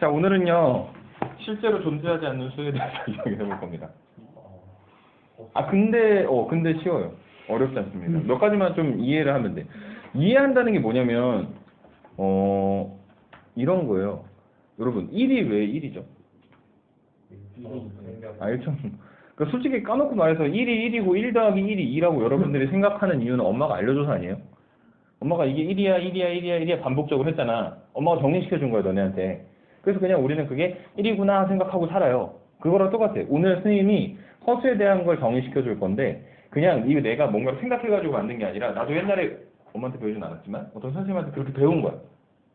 자, 오늘은요, 실제로 존재하지 않는 수에 대해서 이야기해 볼 겁니다. 근데 쉬워요. 어렵지 않습니다. 몇 가지만 좀 이해를 하면 돼. 이해한다는 게 뭐냐면, 이런 거예요. 여러분, 1이 왜 1이죠? 1천. 그러니까 솔직히 까놓고 말해서 1이 1이고 1 더하기 1이 2라고 여러분들이 생각하는 이유는 엄마가 알려줘서 아니에요? 엄마가 이게 1이야 반복적으로 했잖아. 엄마가 정리시켜 준 거야, 너네한테. 그래서 그냥 우리는 그게 1이구나 생각하고 살아요. 그거랑 똑같아. 오늘 스님이 허수에 대한 걸 정리시켜 줄 건데, 그냥 이거 내가 뭔가를 생각해가지고 만든 게 아니라, 나도 옛날에 엄마한테 배우진 않았지만, 어떤 선생님한테 그렇게 배운 거야.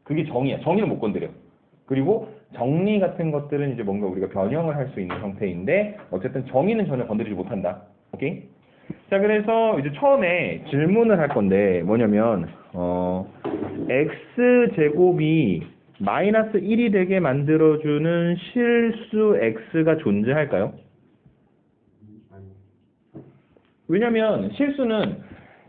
그게 정의야. 정의는 못 건드려. 그리고 정리 같은 것들은 이제 뭔가 우리가 변형을 할 수 있는 형태인데, 어쨌든 정의는 전혀 건드리지 못한다. 오케이? 자, 그래서 이제 처음에 질문을 할 건데, 뭐냐면, x제곱이 마이너스 1이 되게 만들어주는 실수 x가 존재할까요? 왜냐면 실수는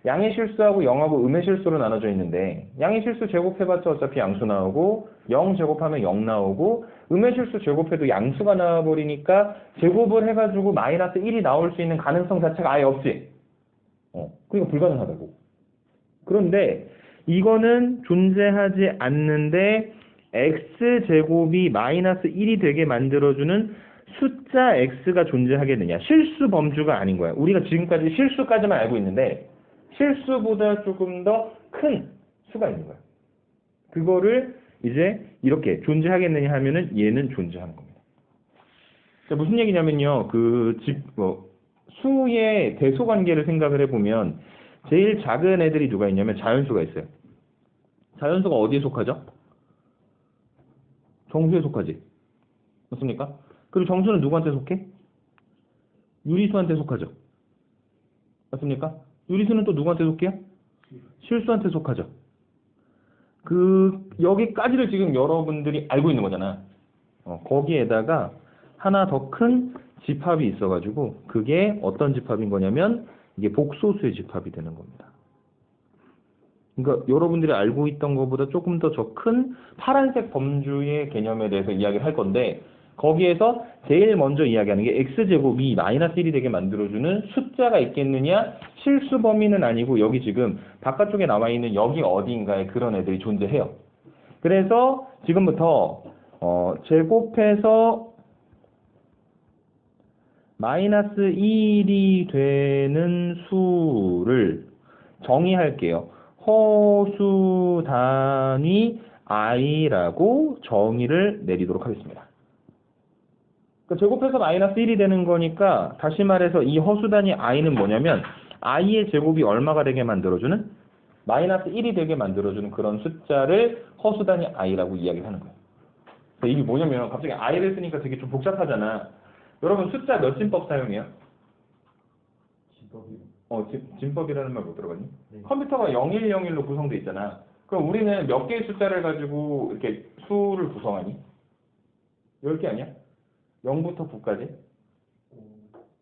양의 실수하고 0하고 음의 실수로 나눠져 있는데, 양의 실수 제곱해봤자 어차피 양수 나오고 0 제곱하면 0 나오고 음의 실수 제곱해도 양수가 나와버리니까 제곱을 해가지고 마이너스 1이 나올 수 있는 가능성 자체가 아예 없지. 그러니까 불가능하다고. 그런데 이거는 존재하지 않는데 x제곱이 마이너스 1이 되게 만들어주는 숫자 x가 존재하겠느냐. 실수 범주가 아닌 거야. 우리가 지금까지 실수까지만 알고 있는데 실수보다 조금 더 큰 수가 있는 거야. 그거를 이제 이렇게 존재하겠느냐 하면은 얘는 존재하는 겁니다. 자, 무슨 얘기냐면요. 수의 대소 관계를 생각을 해보면 제일 작은 애들이 누가 있냐면 자연수가 있어요. 자연수가 어디에 속하죠? 정수에 속하지. 맞습니까? 그리고 정수는 누구한테 속해? 유리수한테 속하죠. 맞습니까? 유리수는 또 누구한테 속해요? 실수한테 속하죠. 여기까지를 지금 여러분들이 알고 있는 거잖아. 거기에다가 하나 더 큰 집합이 있어가지고 그게 어떤 집합인 거냐면 이게 복소수의 집합이 되는 겁니다. 그러니까 여러분들이 알고 있던 것보다 조금 더 큰 파란색 범주의 개념에 대해서 이야기를 할 건데, 거기에서 제일 먼저 이야기하는 게 x제곱이 마이너스 1이 되게 만들어주는 숫자가 있겠느냐, 실수 범위는 아니고 여기 지금 바깥쪽에 나와 있는 여기 어디인가에 그런 애들이 존재해요. 그래서 지금부터 제곱해서 마이너스 1이 되는 수를 정의할게요. 허수 단위 i라고 정의를 내리도록 하겠습니다. 그러니까 제곱해서 마이너스 1이 되는 거니까 다시 말해서 이 허수 단위 i는 뭐냐면 i의 제곱이 얼마가 되게 만들어주는? 마이너스 1이 되게 만들어주는 그런 숫자를 허수 단위 i라고 이야기를 하는 거예요. 그러니까 이게 뭐냐면 갑자기 i를 쓰니까 되게 좀 복잡하잖아. 여러분 숫자 몇 진법 사용해요? 진법이라는 말 못 들어봤니? 네. 컴퓨터가 0101로 구성되어 있잖아. 그럼 우리는 몇 개의 숫자를 가지고 이렇게 수를 구성하니? 10개 아니야? 0부터 9까지?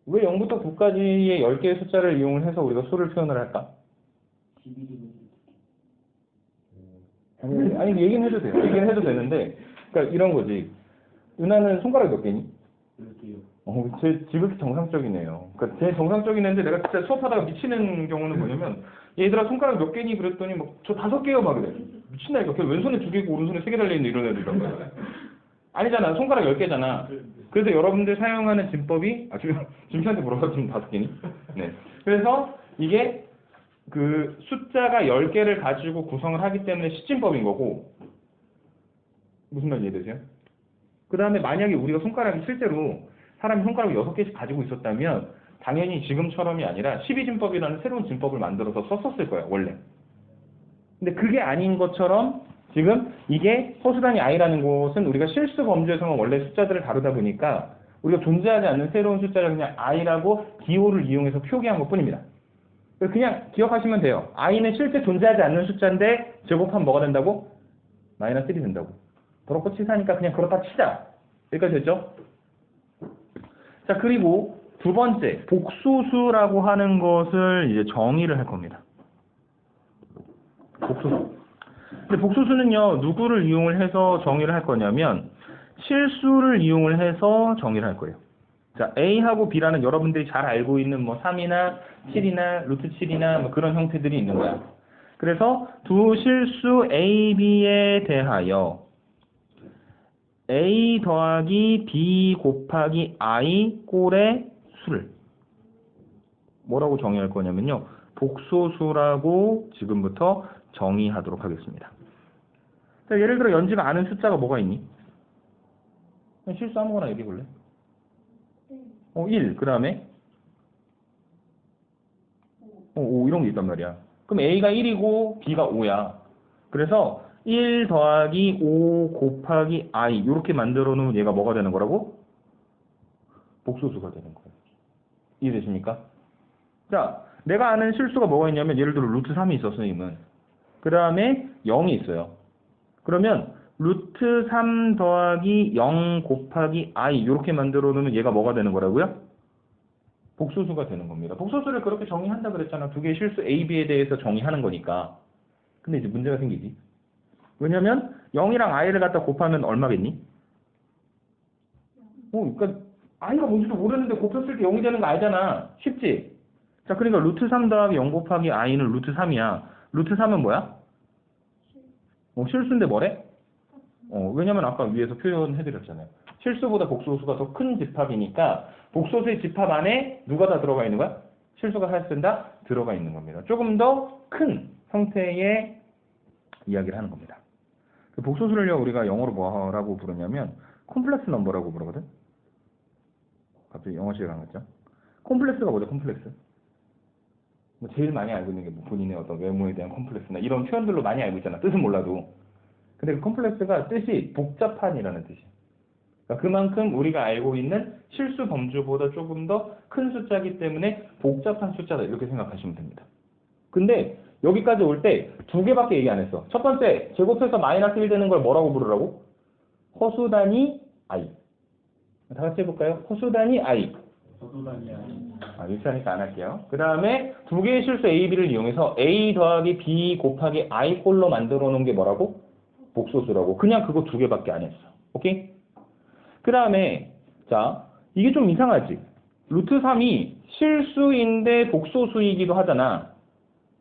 왜 0부터 9까지의 10개의 숫자를 이용을 해서 우리가 수를 표현을 할까? 아니 얘기는 해도 돼요. 얘기는 해도 되는데, 그러니까 이런 거지. 은하는 손가락 몇 개니? 10개요. 제 지극히 정상적이네요. 그러니까 제 정상적인 애인데 내가 진짜 수업하다가 미치는 경우는 뭐냐면, 얘들아 손가락 몇 개니? 그랬더니 저 5개요 막 그래. 미친다니까. 걔 왼손에 2개고 오른손에 3개 달려있는 이런 애들이란 거야. 아니잖아. 손가락 10개잖아. 그래서 여러분들 사용하는 진법이, 준표한테 물어봤더니 5개니? 네. 그래서 이게 숫자가 10개를 가지고 구성을 하기 때문에 시진법인 거고, 무슨 말인지 이해되세요? 그 다음에 만약에 우리가 손가락이 실제로 사람이 손가락 6개씩 가지고 있었다면 당연히 지금처럼이 아니라 12진법이라는 새로운 진법을 만들어서 썼었을 거예요, 원래. 근데 그게 아닌 것처럼 지금 이게 허수 단위 i라는 곳은 우리가 실수 범주에서는 원래 숫자들을 다루다 보니까 우리가 존재하지 않는 새로운 숫자를 그냥 i라고 기호를 이용해서 표기한 것뿐입니다. 그냥 기억하시면 돼요. i는 실제 존재하지 않는 숫자인데 제곱하면 뭐가 된다고? 마이너스 1이 된다고. 더럽고 치사하니까 그냥 그렇다 치자. 여기까지 됐죠? 자, 그리고 두 번째, 복소수라고 하는 것을 이제 정의를 할 겁니다. 복소수. 근데 복소수는요, 누구를 이용을 해서 정의를 할 거냐면, 실수를 이용을 해서 정의를 할 거예요. 자, A하고 B라는 여러분들이 잘 알고 있는 뭐 3이나 7이나 루트 7이나 뭐 그런 형태들이 있는 거야. 그래서 두 실수 A, B에 대하여 A 더하기 B 곱하기 I 꼴의 수를 뭐라고 정의할 거냐면요. 복소수라고 지금부터 정의하도록 하겠습니다. 자, 예를 들어 연지가 아는 숫자가 뭐가 있니? 실수 아무거나 얘기해 볼래? 1. 그 다음에 5 이런 게 있단 말이야. 그럼 A가 1이고 B가 5야. 그래서 1 더하기 5 곱하기 I 이렇게 만들어 놓으면 얘가 뭐가 되는 거라고? 복소수가 되는 거예요. 이해되십니까? 자, 내가 아는 실수가 뭐가 있냐면 예를 들어 루트 3이 있어 선생님은. 그 다음에 0이 있어요. 그러면 루트 3 더하기 0 곱하기 I 이렇게 만들어 놓으면 얘가 뭐가 되는 거라고요? 복소수가 되는 겁니다. 복소수를 그렇게 정의한다 그랬잖아. 두 개의 실수 A, B에 대해서 정의하는 거니까. 근데 이제 문제가 생기지. 왜냐면 0이랑 I를 갖다 곱하면 얼마겠니? 그러니까 I가 뭔지도 모르는데 곱했을 때 0이 되는 거 알잖아. 쉽지? 자, 그러니까 루트 3 더하기 0 곱하기 I는 루트 3이야. 루트 3은 뭐야? 실수인데 뭐래? 왜냐면 아까 위에서 표현해드렸잖아요. 실수보다 복소수가 더 큰 집합이니까 복소수의 집합 안에 누가 다 들어가 있는 거야? 실수가 사실은 다 들어가 있는 겁니다. 조금 더 큰 형태의 이야기를 하는 겁니다. 그 복소수를요 우리가 영어로 뭐라고 부르냐면 콤플렉스 넘버라고 부르거든. 갑자기 영어 시간 갔죠? 콤플렉스가 뭐죠? 콤플렉스? 뭐 제일 많이 알고 있는 게 뭐 본인의 어떤 외모에 대한 콤플렉스나 이런 표현들로 많이 알고 있잖아. 뜻은 몰라도. 근데 그 콤플렉스가 뜻이 복잡한이라는 뜻이야. 그러니까 그만큼 우리가 알고 있는 실수 범주보다 조금 더 큰 숫자이기 때문에 복잡한 숫자다 이렇게 생각하시면 됩니다. 근데 여기까지 올 때 두 개밖에 얘기 안 했어. 첫 번째, 제곱해서 마이너스 1 되는 걸 뭐라고 부르라고? 허수 단위 I. 다 같이 해볼까요? 허수 단위 I. 유치하니까 안 할게요. 그 다음에 두 개의 실수 A, B를 이용해서 A 더하기 B 곱하기 I 꼴로 만들어 놓은 게 뭐라고? 복소수라고. 그냥 그거 두 개밖에 안 했어. 오케이? 그 다음에 자, 이게 좀 이상하지? 루트 3이 실수인데 복소수이기도 하잖아.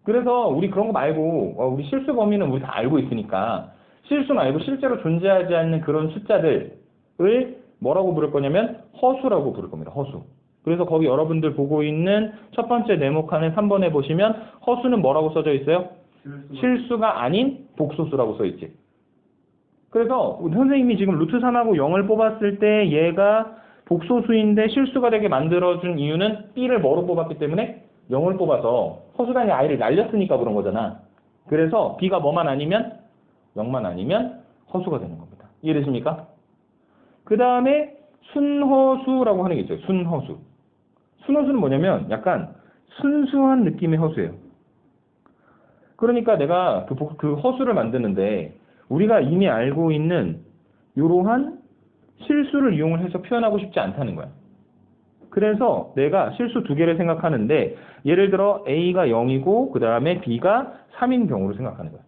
그래서 우리 그런 거 말고 우리 실수 범위는 우리 다 알고 있으니까 실수 말고 실제로 존재하지 않는 그런 숫자들을 뭐라고 부를 거냐면 허수라고 부를 겁니다. 허수. 그래서 거기 여러분들 보고 있는 첫 번째 네모칸에 3번에 보시면 허수는 뭐라고 써져 있어요? 실수가 아닌 복소수라고 써 있지. 그래서 선생님이 지금 루트 3하고 0을 뽑았을 때 얘가 복소수인데 실수가 되게 만들어준 이유는 B를 뭐로 뽑았기 때문에 0을 뽑아서 허수단위 I를 날렸으니까 그런 거잖아. 그래서 B가 뭐만 아니면 0만 아니면 허수가 되는 겁니다. 이해되십니까? 그 다음에 순허수라고 하는 게 있어요. 순허수. 순허수는 뭐냐면 약간 순수한 느낌의 허수예요. 그러니까 내가 그 허수를 만드는데 우리가 이미 알고 있는 이러한 실수를 이용을 해서 표현하고 싶지 않다는 거야. 그래서 내가 실수 두 개를 생각하는데 예를 들어 A가 0이고 그 다음에 B가 3인 경우로 생각하는 거야.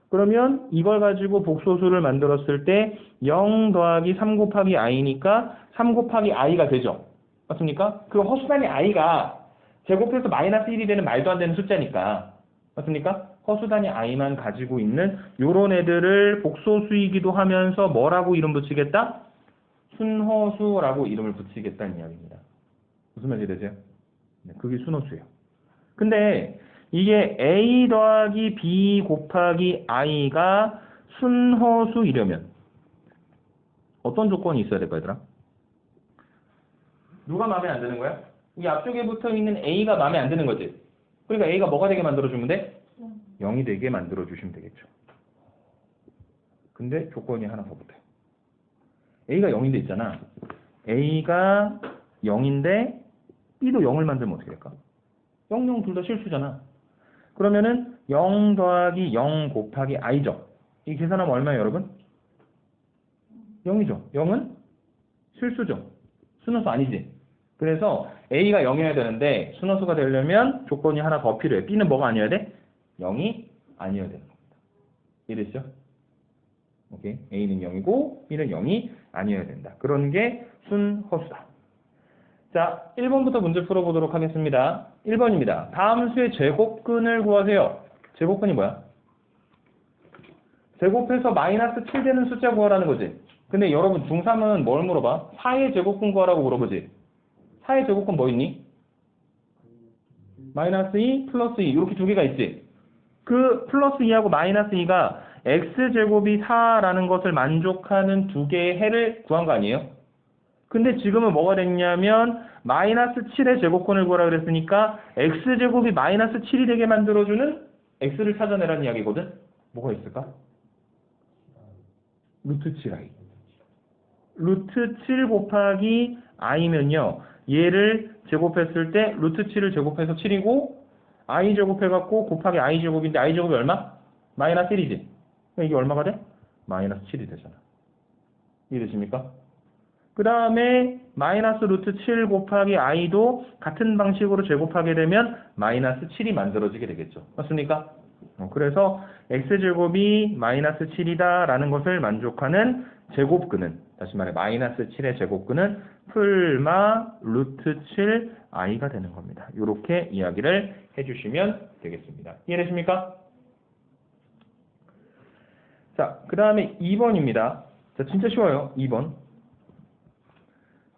그러면 이걸 가지고 복소수를 만들었을 때 0 더하기 3 곱하기 I니까 3 곱하기 I가 되죠. 맞습니까? 그 허수단위 I가 제곱해서 마이너스 1이 되는 말도 안 되는 숫자니까. 맞습니까? 허수단위 I만 가지고 있는 요런 애들을 복소수이기도 하면서 뭐라고 이름 붙이겠다? 순허수라고 이름을 붙이겠다는 이야기입니다. 무슨 말인지 되세요? 네, 그게 순허수예요. 근데 이게 A 더하기 B 곱하기 I가 순허수이려면 어떤 조건이 있어야 될까 얘들아? 누가 마음에 안 드는 거야? 이 앞쪽에 붙어있는 A가 마음에 안 드는 거지. 그러니까 A가 뭐가 되게 만들어주면 돼? 0이 되게 만들어주시면 되겠죠. 근데 조건이 하나 더 붙어요. A가 0인데 있잖아. A가 0인데 B도 0을 만들면 어떻게 될까? 0, 0 둘 다 실수잖아. 그러면은 0 더하기 0 곱하기 I죠. 이 계산하면 얼마예요 여러분? 0이죠. 0은 실수죠. 순허수 아니지. 그래서 A가 0이어야 되는데 순허수가 되려면 조건이 하나 더 필요해. B는 뭐가 아니어야 돼? 0이 아니어야 되는 겁니다. 이해되시죠? 오케이? A는 0이고 B는 0이 아니어야 된다. 그런 게 순허수다. 자, 1번부터 문제 풀어보도록 하겠습니다. 1번입니다. 다음 수의 제곱근을 구하세요. 제곱근이 뭐야? 제곱해서 마이너스 7 되는 숫자 구하라는 거지. 근데 여러분 중3은 뭘 물어봐? 4의 제곱근 구하라고 물어보지. 4의 제곱근 뭐 있니? 마이너스 2, 플러스 2 이렇게 두 개가 있지. 그 플러스 2하고 마이너스 2가 x제곱이 4라는 것을 만족하는 두 개의 해를 구한 거 아니에요? 근데 지금은 뭐가 됐냐면 마이너스 7의 제곱근을 구하라 그랬으니까 x제곱이 마이너스 7이 되게 만들어주는 x를 찾아내라는 이야기거든? 뭐가 있을까? 루트 7i. 루트 7 곱하기 i면요. 얘를 제곱했을 때 루트 7을 제곱해서 7이고 i 제곱해갖고 곱하기 i 제곱인데 i 제곱이 얼마? 마이너스 1이지. 이게 얼마가 돼? 마이너스 7이 되잖아. 이해되십니까? 그 다음에 마이너스 루트 7 곱하기 i도 같은 방식으로 제곱하게 되면 마이너스 7이 만들어지게 되겠죠. 맞습니까? 그래서 x제곱이 마이너스 7이다 라는 것을 만족하는 제곱근은, 다시 말해 마이너스 7의 제곱근은 풀마 루트 7i가 되는 겁니다. 이렇게 이야기를 해주시면 되겠습니다. 이해되십니까? 자, 그 다음에 2번입니다. 자, 진짜 쉬워요. 2번.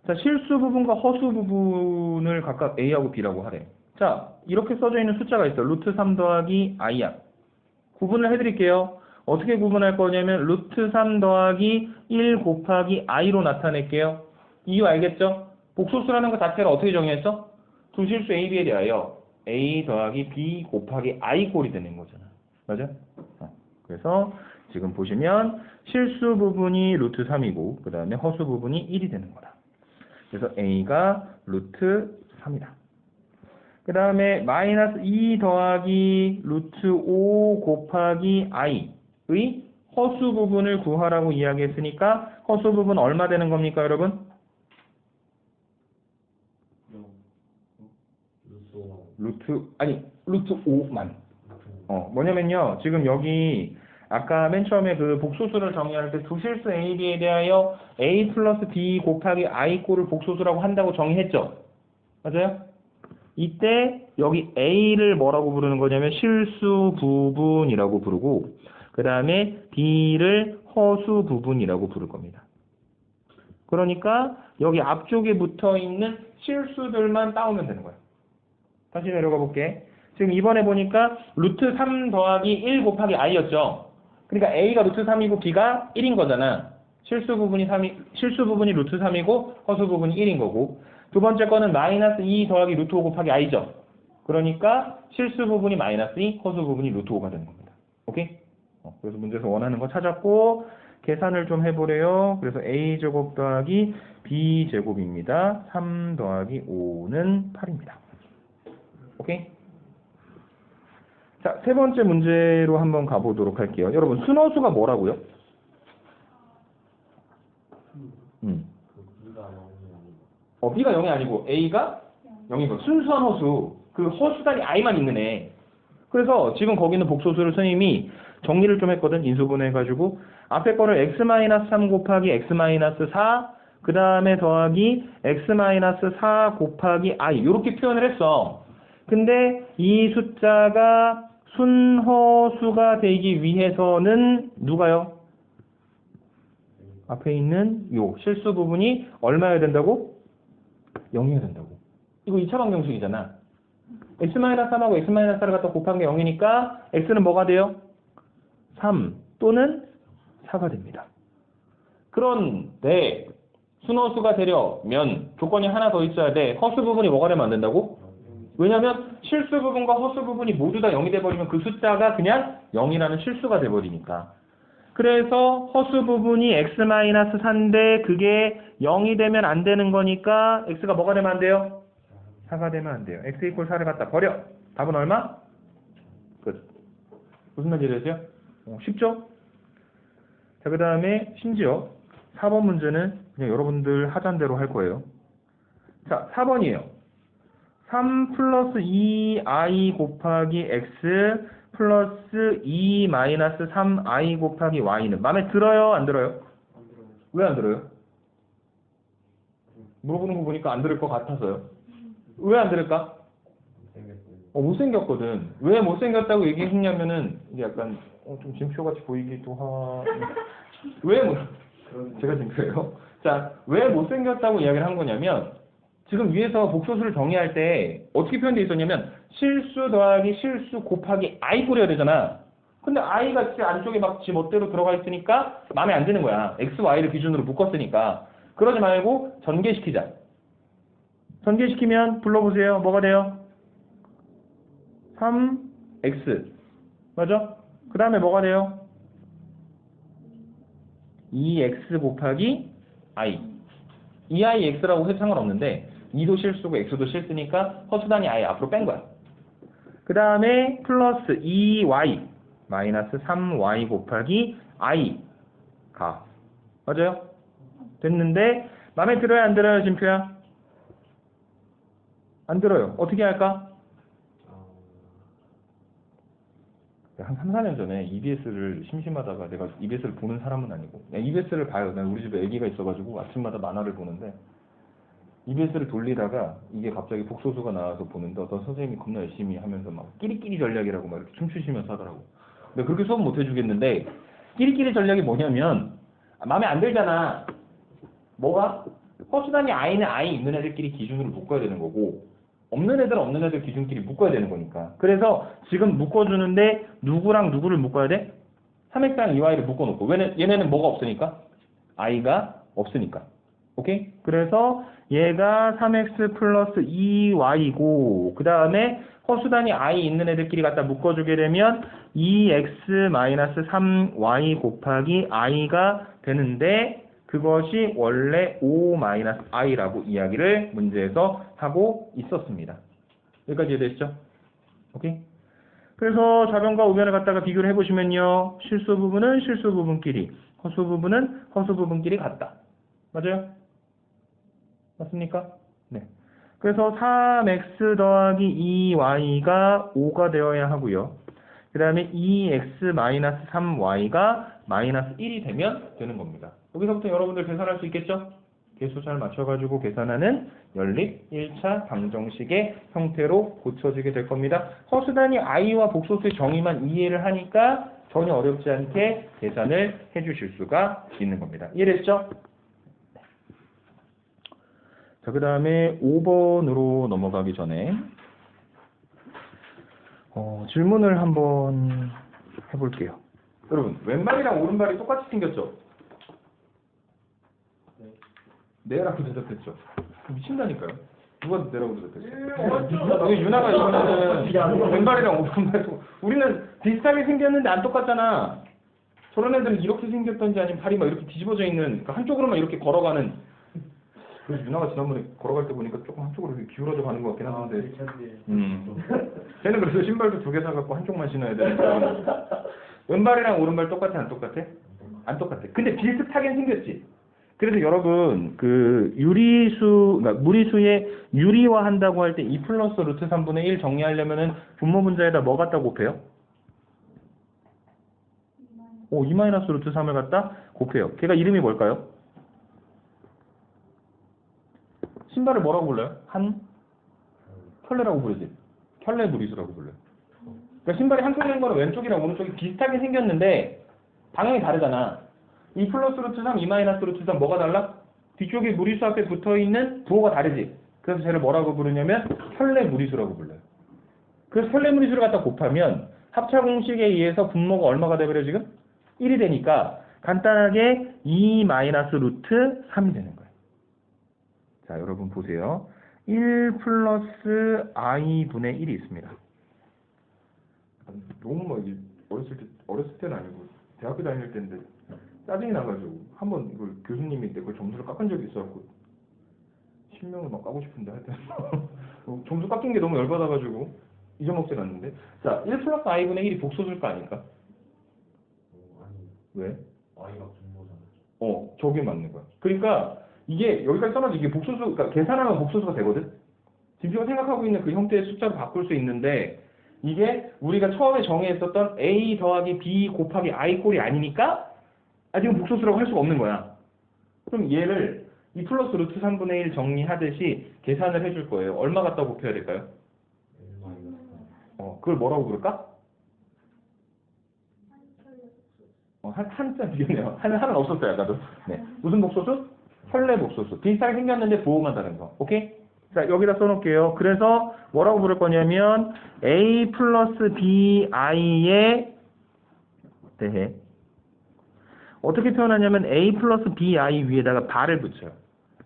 자, 실수 부분과 허수 부분을 각각 A하고 B라고 하래. 자, 이렇게 써져 있는 숫자가 있어. 루트 3 더하기 I야. 구분을 해드릴게요. 어떻게 구분할 거냐면 루트 3 더하기 1 곱하기 I로 나타낼게요. 이유 알겠죠? 복소수라는 것 자체를 어떻게 정의했어? 두 실수 A, B에 대하여 A 더하기 B 곱하기 I 꼴이 되는 거잖아. 맞아? 그래서 지금 보시면 실수 부분이 루트 3이고 그 다음에 허수 부분이 1이 되는 거다. 그래서 A가 루트 3이다. 그 다음에 마이너스 2 더하기 루트 5 곱하기 i의 허수 부분을 구하라고 이야기했으니까 허수 부분 얼마 되는 겁니까, 여러분? 루트 5만. 뭐냐면요. 지금 여기 아까 맨 처음에 그 복소수를 정의할 때 두 실수 A, B에 대하여 A 플러스 B 곱하기 I 꼴을 복소수라고 한다고 정의했죠? 맞아요? 이때 여기 A를 뭐라고 부르는 거냐면 실수 부분이라고 부르고 그 다음에 B를 허수 부분이라고 부를 겁니다. 그러니까 여기 앞쪽에 붙어있는 실수들만 따오면 되는 거예요. 다시 내려가 볼게. 지금 이번에 보니까 루트 3 더하기 1 곱하기 i였죠. 그러니까 A가 루트 3이고 B가 1인 거잖아. 실수 부분이 루트 3이고 허수 부분이 1인 거고. 두 번째 거는 마이너스 2 더하기 루트 5 곱하기 i죠. 그러니까 실수 부분이 마이너스 2, 허수 부분이 루트 5가 되는 겁니다. 오케이? 그래서 문제에서 원하는 거 찾았고 계산을 좀 해보래요. 그래서 A제곱 더하기 B제곱입니다. 3 더하기 5는 8입니다. 오케이? 자, 세 번째 문제로 한번 가보도록 할게요. 여러분, 순허수가 뭐라고요? B가 0이 아니고 A가 0이고 순수한 허수. 그 허수단이 I만 있는 애. 그래서 지금 거기는 복소수를 선생님이 정리를 좀 했거든. 인수분해해가지고 앞에 거를 x-3 곱하기 x-4 그 다음에 더하기 x-4 곱하기 i 이렇게 표현을 했어. 근데 이 숫자가 순허수가 되기 위해서는 누가요? 앞에 있는 요 실수 부분이 얼마여야 된다고? 0이어야 된다고. 이거 2차 방정식이잖아. x-3하고 x-4를 갖다 곱한 게 0이니까 x는 뭐가 돼요? 3 또는 4가 됩니다. 그런데 순허수가 되려면 조건이 하나 더 있어야 돼. 허수 부분이 뭐가 되면 안 된다고? 왜냐면 실수 부분과 허수 부분이 모두 다 0이 돼버리면 그 숫자가 그냥 0이라는 실수가 돼버리니까. 그래서 허수 부분이 x-4인데 그게 0이 되면 안 되는 거니까 x가 뭐가 되면 안 돼요? 4가 되면 안 돼요. x 이퀄 4를 갖다 버려. 답은 얼마? 끝. 무슨 말인지 이해되세요? 쉽죠? 자, 그 다음에 심지어 4번 문제는 그냥 여러분들 하자는 대로 할 거예요. 자, 4번이에요. 3 플러스 2i 곱하기 x 플러스 2 마이너스 3i 곱하기 y는 마음에 들어요? 안 들어요? 안 들어요. 왜 안 들어요? 물어보는 거 보니까 안 들을 것 같아서요. 왜 안 들을까? 생겼어요. 못생겼거든. 왜 못생겼다고 얘기했냐면은 이게 약간 좀 징표같이 보이기도 왜 제가 징표예요? 자, 왜 못생겼다고 이야기를 한 거냐면 지금 위에서 복소수를 정의할 때 어떻게 표현되어 있었냐면 실수 더하기 실수 곱하기 i 뿌려야 되잖아. 근데 i가 안쪽에 막 지 멋대로 들어가 있으니까 마음에 안 드는 거야. x, y를 기준으로 묶었으니까. 그러지 말고 전개시키자. 전개시키면 불러보세요. 뭐가 돼요? 3x. 맞아? 그 다음에 뭐가 돼요? 2x 곱하기 i. 2iX라고 해도 상관없는데 2도 실수고 x도 실수니까 허수단위 i 앞으로 뺀 거야. 그 다음에 플러스 2y 마이너스 3y 곱하기 i가. 맞아요? 됐는데 마음에 들어요? 안 들어요? 진표야? 안 들어요. 어떻게 할까? 한 3, 4년 전에 EBS를 심심하다가 내가 EBS를 보는 사람은 아니고 EBS를 봐요. 난 우리 집에 아기가 있어가지고 아침마다 만화를 보는데 EBS를 돌리다가 이게 갑자기 복소수가 나와서 보는데 어떤 선생님이 겁나 열심히 하면서 막 끼리끼리 전략이라고 막 이렇게 춤추시면서 하더라고. 근데 그렇게 수업 못 해주겠는데 끼리끼리 전략이 뭐냐면 마음에 안 들잖아. 뭐가? 허수단위 i는 i 있는 애들끼리 기준으로 묶어야 되는 거고 없는 애들은 없는 애들 기준끼리 묶어야 되는 거니까. 그래서 지금 묶어주는데 누구랑 누구를 묶어야 돼? 3x랑 2y를 묶어놓고. 얘네는 뭐가 없으니까? i가 없으니까. 오케이? 그래서 얘가 3x 플러스 2y고 그 다음에 허수단위 i 있는 애들끼리 갖다 묶어주게 되면 2x 마이너스 3y 곱하기 i가 되는데 그것이 원래 5-i라고 이야기를 문제에서 하고 있었습니다. 여기까지 이해되시죠? 오케이? 그래서 좌변과 우변을 갖다가 비교를 해보시면요. 실수 부분은 실수 부분끼리, 허수 부분은 허수 부분끼리 같다. 맞아요? 맞습니까? 네. 그래서 3x 더하기 2y가 5가 되어야 하고요. 그 다음에 2x-3y가 마이너스 1이 되면 되는 겁니다. 여기서부터 여러분들 계산할 수 있겠죠? 개수 잘 맞춰가지고 계산하는 연립 1차 방정식의 형태로 고쳐지게 될 겁니다. 허수단위 i와 복소수의 정의만 이해를 하니까 전혀 어렵지 않게 계산을 해주실 수가 있는 겁니다. 이해됐죠? 자, 그 다음에 5번으로 넘어가기 전에 질문을 한번 해볼게요. 여러분, 왼발이랑 오른발이 똑같이 생겼죠? 네라고 대답했죠? 미친다니까요. 누가 네라고 대답했죠? 여기 유나가 이거는 왼발이랑 오른발 우리는 비슷하게 생겼는데 안 똑같잖아. 저런 애들은 이렇게 생겼던지 아니면 발이 막 이렇게 뒤집어져 있는, 그러니까 한쪽으로만 이렇게 걸어가는. 그래서 유나가 지난번에 걸어갈 때 보니까 조금 한쪽으로 이렇게 기울어져 가는 것 같긴 한데. 쟤는 그래서 신발도 2개 사갖고 한쪽만 신어야 되니까. 왼발이랑 오른발 똑같아, 안 똑같아? 안 똑같아. 근데 비슷하게 생겼지. 그래서 여러분 그 유리수, 그러니까 무리수의 유리화 한다고 할 때 2 플러스 루트 3분의 1 정리하려면은 분모 분자에다 뭐 갖다 곱해요? 2 마이너스 루트 3을 갖다 곱해요. 걔가 이름이 뭘까요? 신발을 뭐라고 불러요? 한 켤레라고 부르지. 켤레 무리수라고 불러요. 그러니까 신발이 한쪽에 있는 거는 왼쪽이랑 오른쪽이 비슷하게 생겼는데 방향이 다르잖아. 2 플러스 루트 3, 2 마이너스 루트 3 뭐가 달라? 뒤쪽에 무리수 앞에 붙어있는 부호가 다르지. 그래서 쟤를 뭐라고 부르냐면 켤레 무리수라고 불러요. 그래서 켤레 무리수를 갖다 곱하면 합차 공식에 의해서 분모가 얼마가 되버려 지금? 1이 되니까 간단하게 2 마이너스 루트 3이 되는 거예요. 자, 여러분 보세요. 1 플러스 i분의 1이 있습니다. 너무 막 어렸을 때는 아니고 대학교 다닐 때인데 짜증이 나가지고 한번 이걸 교수님이 그 점수를 깎은 적이 있어갖고 실명을 막 까고 싶은데 하여튼 점수 깎인 게 너무 열받아가지고 잊어먹질 않는데. 자, 1 플러스 i분의 1이 복소수일 거 아닐까? 아니. 왜? i가 분모잖아. 저게 맞는 거야. 그러니까 이게 여기까지 써놔도 이게 복소수, 그러니까 계산하면 복소수가 되거든? 지금 생각하고 있는 그 형태의 숫자로 바꿀 수 있는데 이게 우리가 처음에 정의했었던 a 더하기 b 곱하기 i 꼴이 아니니까 지금 복소수라고 할 수가 없는 거야. 그럼 얘를 2 플러스 루트 3분의 1 정리하듯이 계산을 해줄 거예요. 얼마 갖다 곱해야 될까요? 그걸 뭐라고 부를까? 한자 비교네요. 하나는 없었어요, 아까도. 네. 무슨 복소수? 혈내 복소수. 비슷하게 생겼는데 보호만 다른 거. 오케이? 자, 여기다 써놓을게요. 그래서 뭐라고 부를 거냐면 a 플러스 bi에 대해 어떻게 표현하냐면 a 플러스 bi 위에다가 바를 붙여요.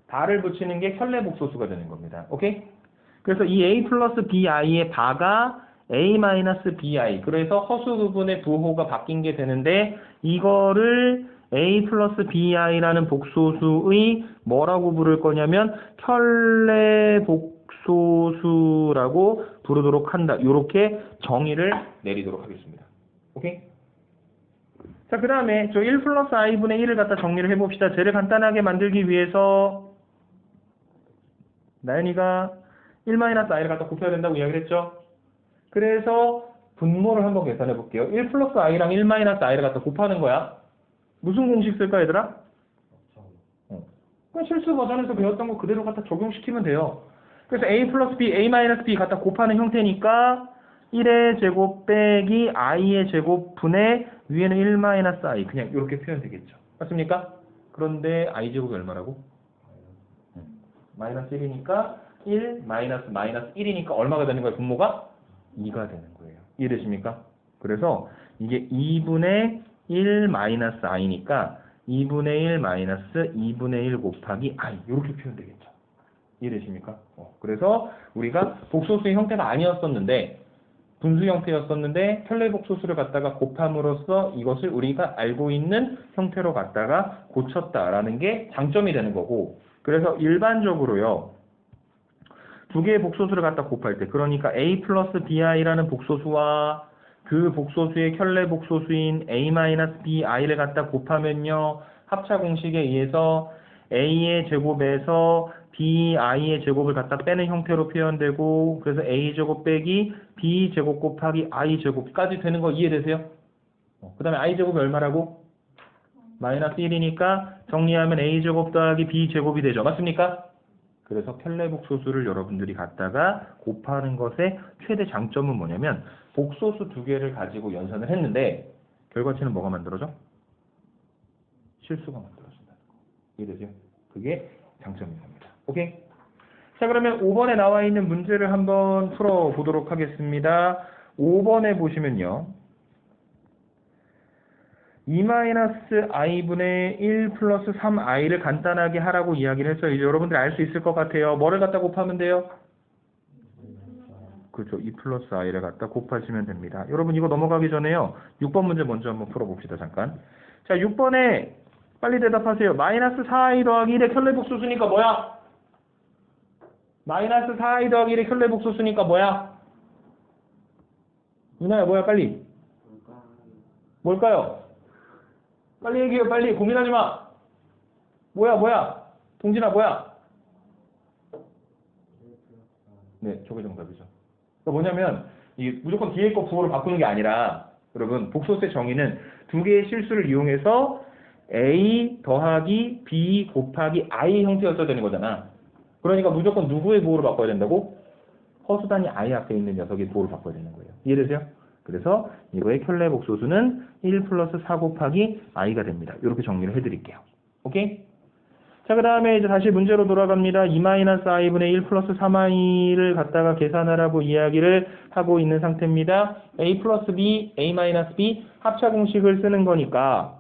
바를 붙이는 게 혈내 복소수가 되는 겁니다. 오케이? 그래서 이 a 플러스 bi의 바가 a 마이너스 bi. 그래서 허수 부분의 부호가 바뀐 게 되는데 이거를 a 플러스 bi라는 복소수의 뭐라고 부를 거냐면 혈내 복소수라고 부르도록 한다. 이렇게 정의를 내리도록 하겠습니다. 오케이? 자, 그 다음에 저 1 플러스 i분의 1을 갖다 정리를 해봅시다. 쟤를 간단하게 만들기 위해서 나연이가 1 마이너스 i를 갖다 곱해야 된다고 이야기를 했죠. 그래서 분모를 한번 계산해 볼게요. 1 플러스 i랑 1 마이너스 i를 갖다 곱하는 거야. 무슨 공식 쓸까 얘들아? 그냥 실수 버전에서 배웠던 거 그대로 갖다 적용시키면 돼요. 그래서 a 플러스 b, a 마이너스 b 갖다 곱하는 형태니까 1의 제곱 빼기 i의 제곱 분의 위에는 1 마이너스 i. 그냥 이렇게 표현되겠죠. 맞습니까? 그런데 i 제곱이 얼마라고? 마이너스 1이니까 1 마이너스 1이니까 얼마가 되는 거예요? 분모가? 2가 되는 거예요. 이해되십니까? 그래서 이게 2분의 1 마이너스 i니까 2분의 1 마이너스 2분의 1 곱하기 i. 이렇게 표현되겠죠. 이해되십니까? 그래서 우리가 복소수의 형태가 아니었었는데 분수 형태였었는데 혈내 복소수를 갖다가 곱함으로써 이것을 우리가 알고 있는 형태로 갖다가 고쳤다라는 게 장점이 되는 거고, 그래서 일반적으로요 두 개의 복소수를 갖다 곱할 때, 그러니까 a 플러스 bi라는 복소수와 그 복소수의 혈내 복소수인 a 마이너스 bi를 갖다 곱하면요 합차 공식에 의해서 a의 제곱에서 bi의 제곱을 갖다 빼는 형태로 표현되고, 그래서 a 제곱 빼기 b 제곱 곱하기 i 제곱까지 되는 거 이해되세요? 그 다음에 i 제곱이 얼마라고? 마이너스 1이니까 정리하면 a 제곱 더하기 b 제곱이 되죠. 맞습니까? 그래서 혈내 복소수를 여러분들이 갖다가 곱하는 것의 최대 장점은 뭐냐면 복소수 두 개를 가지고 연산을 했는데 결과치는 뭐가 만들어져? 실수가 만들어진다는 거. 이해되세요? 그게 장점인 겁니다. 오케이? 자, 그러면 5번에 나와 있는 문제를 한번 풀어보도록 하겠습니다. 5번에 보시면요 2-i분의 1 플러스 3i를 간단하게 하라고 이야기를 했어요. 이제 여러분들이 알 수 있을 것 같아요. 뭐를 갖다 곱하면 돼요? 그렇죠. 2 플러스 i를 갖다 곱하시면 됩니다. 여러분 이거 넘어가기 전에요 6번 문제 먼저 한번 풀어봅시다. 잠깐. 자, 6번에 빨리 대답하세요. 마이너스 4i 더하기 1의 혈내복소수니까 뭐야? 마이너스 4i 더하기 1의 혈내복소수니까 뭐야? 유나야 뭐야 빨리. 뭘까요? 빨리 얘기해요. 빨리. 고민하지 마. 뭐야? 동진아 뭐야? 네, 저게 정답이죠. 그러니까 뭐냐면 이게 무조건 뒤에 거 부호를 바꾸는 게 아니라 여러분 복소수의 정의는 두 개의 실수를 이용해서 a 더하기 b 곱하기 i 형태였어야 되는 거잖아. 그러니까 무조건 누구의 부호를 바꿔야 된다고? 허수단이 i 앞에 있는 녀석의 부호를 바꿔야 되는 거예요. 이해되세요? 그래서 이거의 혈내 복소수는 1 플러스 4 곱하기 i가 됩니다. 이렇게 정리를 해드릴게요. 오케이? 자, 그 다음에 이제 다시 문제로 돌아갑니다. 2-i분의 1 플러스 3i를 갖다가 계산하라고 이야기를 하고 있는 상태입니다. a 플러스 b, a 마이너스 b 합차 공식을 쓰는 거니까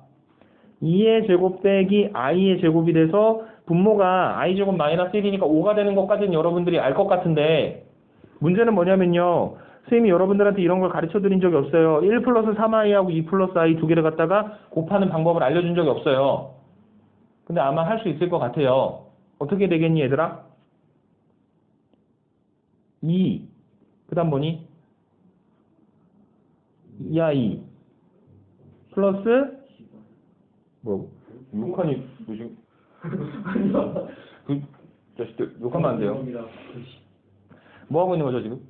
2의 제곱 빼기 i의 제곱이 돼서 분모가 i 제곱 마이너스 1이니까 5가 되는 것까지는 여러분들이 알 것 같은데 문제는 뭐냐면요. 선생님이 여러분들한테 이런 걸 가르쳐 드린 적이 없어요. 1 플러스 3i하고 2 플러스 i 두 개를 갖다가 곱하는 방법을 알려준 적이 없어요. 근데 아마 할 수 있을 것 같아요. 어떻게 되겠니 얘들아? 2. 그 다음 뭐니? 2i 플러스 뭐 6하니 무슨 그 자식들 욕하면 안 돼요. 뭐 하고 있는 거죠 지금?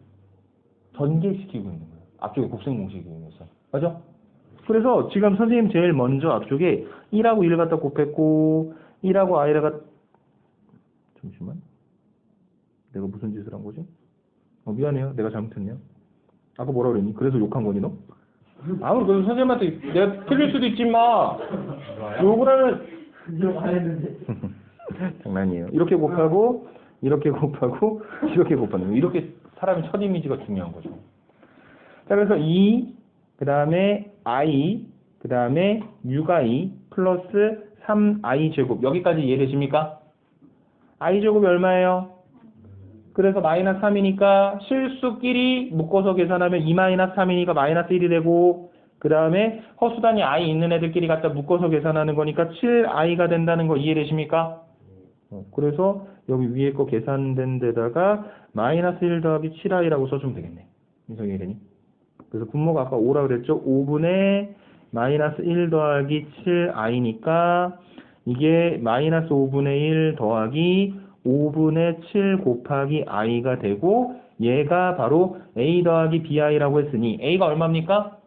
전개시키고 있는 거예요. 앞쪽에 곱셈 공식이 있어. 맞아? 그래서 지금 선생님 제일 먼저 앞쪽에 1하고 1 갖다 곱했고 1하고 i를 갖다 잠시만. 내가 무슨 짓을 한 거지? 미안해요. 내가 잘못했네요. 아까 뭐라 그랬니? 그래서 욕한 거니 너? 아무리 그래도 선생님한테 내가 틀릴 수도 있지 마. 욕을 하면 욕안 했는데. 장난이에요. 이렇게 곱하고 이렇게 곱하고 이렇게 곱하는 거. 이렇게 사람의 첫 이미지가 중요한 거죠. 자, 그래서 2, 그 다음에 i, 그 다음에 6i 플러스 3i 제곱. 여기까지 이해되십니까? i 제곱이 얼마예요? 그래서 마이너스 3이니까 실수끼리 묶어서 계산하면 2 마이너스 3이니까 마이너스 1이 되고, 그 다음에 허수단위 i 있는 애들끼리 갖다 묶어서 계산하는 거니까 7i가 된다는 거 이해되십니까? 그래서 여기 위에 거 계산된 데다가 마이너스 1 더하기 7i라고 써주면 되겠네. 인성이 이해되니? 그래서 분모가 아까 5라 그랬죠? 5분의 마이너스 1 더하기 7i니까 이게 마이너스 5분의 1 더하기 5분의 7 곱하기 i가 되고, 얘가 바로 a 더하기 bi라고 했으니 a가 얼마입니까?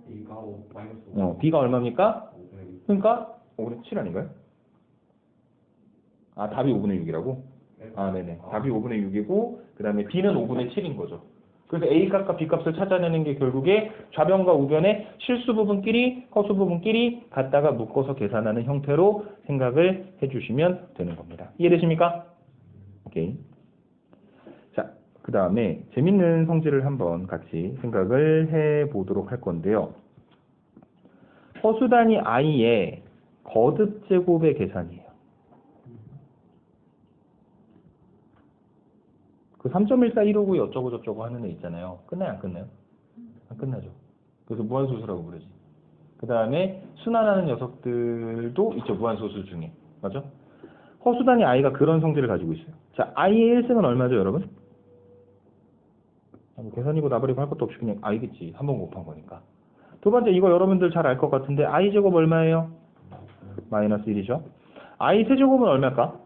A가 5 마이너스 5. b가 얼마입니까? 5분의 1. 그러니까 5분의 7 아닌가요? 아, 답이 5분의 6이라고? 아, 네네. 답이 5분의 6이고, 그 다음에 b는 5분의 7인 거죠. 그래서 a 값과 b 값을 찾아내는 게 결국에 좌변과 우변의 실수 부분끼리, 허수 부분끼리 갖다가 묶어서 계산하는 형태로 생각을 해주시면 되는 겁니다. 이해되십니까? 오케이. 자, 그 다음에 재밌는 성질을 한번 같이 생각을 해 보도록 할 건데요. 허수단위 i의 거듭 제곱의 계산이에요. 그 3.14159 어쩌고 저쩌고 하는 애 있잖아요. 끝나요, 안 끝나요? 안 끝나죠. 그래서 무한소수라고 부르지. 그 다음에 순환하는 녀석들도 있죠, 무한소수 중에. 맞죠? 허수단위 i가 그런 성질을 가지고 있어요. 자, i의 1승은 얼마죠, 여러분? 계산이고 나버리고 할 것도 없이 그냥 i겠지. 한 번 곱한 거니까. 두 번째, 이거 여러분들 잘 알 것 같은데 i 제곱 얼마예요? 마이너스 1이죠. i 세제곱은 얼마일까?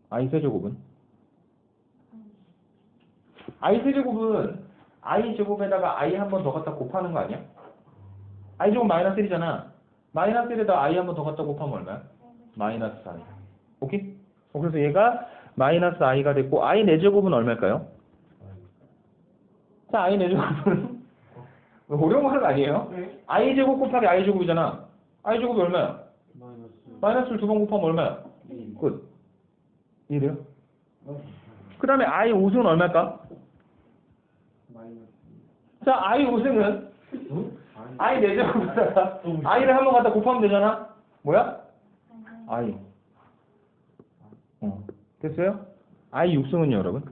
i 세제곱은? i 세제곱은 i 제곱에다가 i 한 번 더 갖다 곱하는 거 아니야? i 제곱 마이너스 1이잖아. 마이너스 1에다 i 한 번 더 갖다 곱하면 얼마야? 마이너스 4. 오케이? 그래서 얘가 마이너스 i가 됐고, i 4제곱은 얼마일까요? 자, i 4제곱은 어려운 거 하는 거 아니에요? i 제곱 곱하기 i 제곱이잖아. i 제곱이 얼마야? 마이너스를 2번 곱하면 얼마야? 끝. 이해돼요? 그 다음에 i 5승은 얼마일까? 자, i 5승은 i 4제곱에다가 i를 한 번 갖다 곱하면 되잖아. 뭐야? i. 됐어요? i 6승은요, 여러분?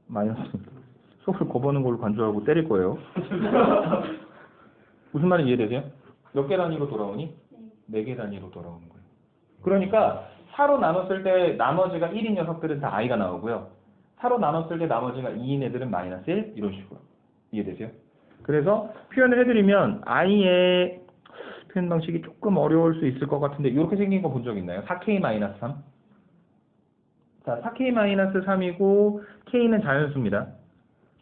마이너스. 수업을 거버는 걸로 간주하고 때릴 거예요. 무슨 말인지 이해되세요? 몇 개 단위로 돌아오니? 4개 단위로 돌아오는 거예요. 그러니까 4로 나눴을 때 나머지가 1인 녀석들은 다 i가 나오고요. 4로 나눴을 때 나머지가 2인 애들은 마이너스 1 이런 식으로. 이해되세요? 그래서 표현을 해드리면 i의 표현 방식이 조금 어려울 수 있을 것 같은데 이렇게 생긴 거 본 적 있나요? 4k-3? 자, 4k-3이고 k는 자연수입니다.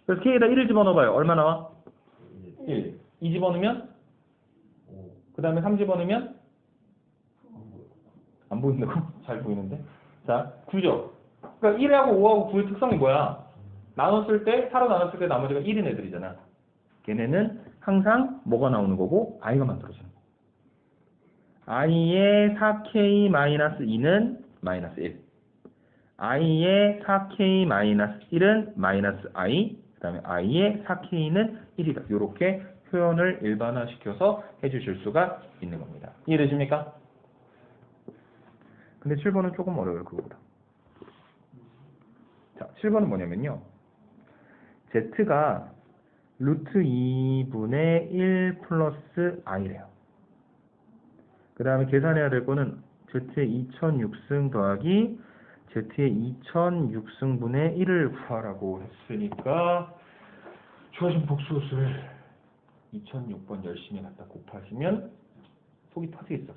그래서 k에다 1을 집어넣어봐요. 얼마 나와? 1. 2 집어넣으면? 그 다음에 3 집어넣으면? 안 보인다고? 잘 보이는데? 자, 9죠? 그러니까 1하고 5하고 9의 특성이 뭐야? 나눴을 때, 4로 나눴을 때 나머지가 1인 애들이잖아. 걔네는 항상 뭐가 나오는 거고? i가 만들어지는 거. i의 4k-2는 마이너스 1. i의 4k-1은 마이너스 i. 그 다음에 i의 4k는 1이다. 이렇게 표현을 일반화시켜서 해주실 수가 있는 겁니다. 이해되십니까? 근데 7번은 조금 어려워요, 그거보다. 자, 7번은 뭐냐면요. z가 루트 2분의 1 플러스 i래요. 그 다음에 계산해야 될 거는 z의 2006승 더하기 z의 2006승분의 1을 구하라고 했으니까 주어진 복수수를 2006번 열심히 갖다 곱하시면 속이 터지겠어.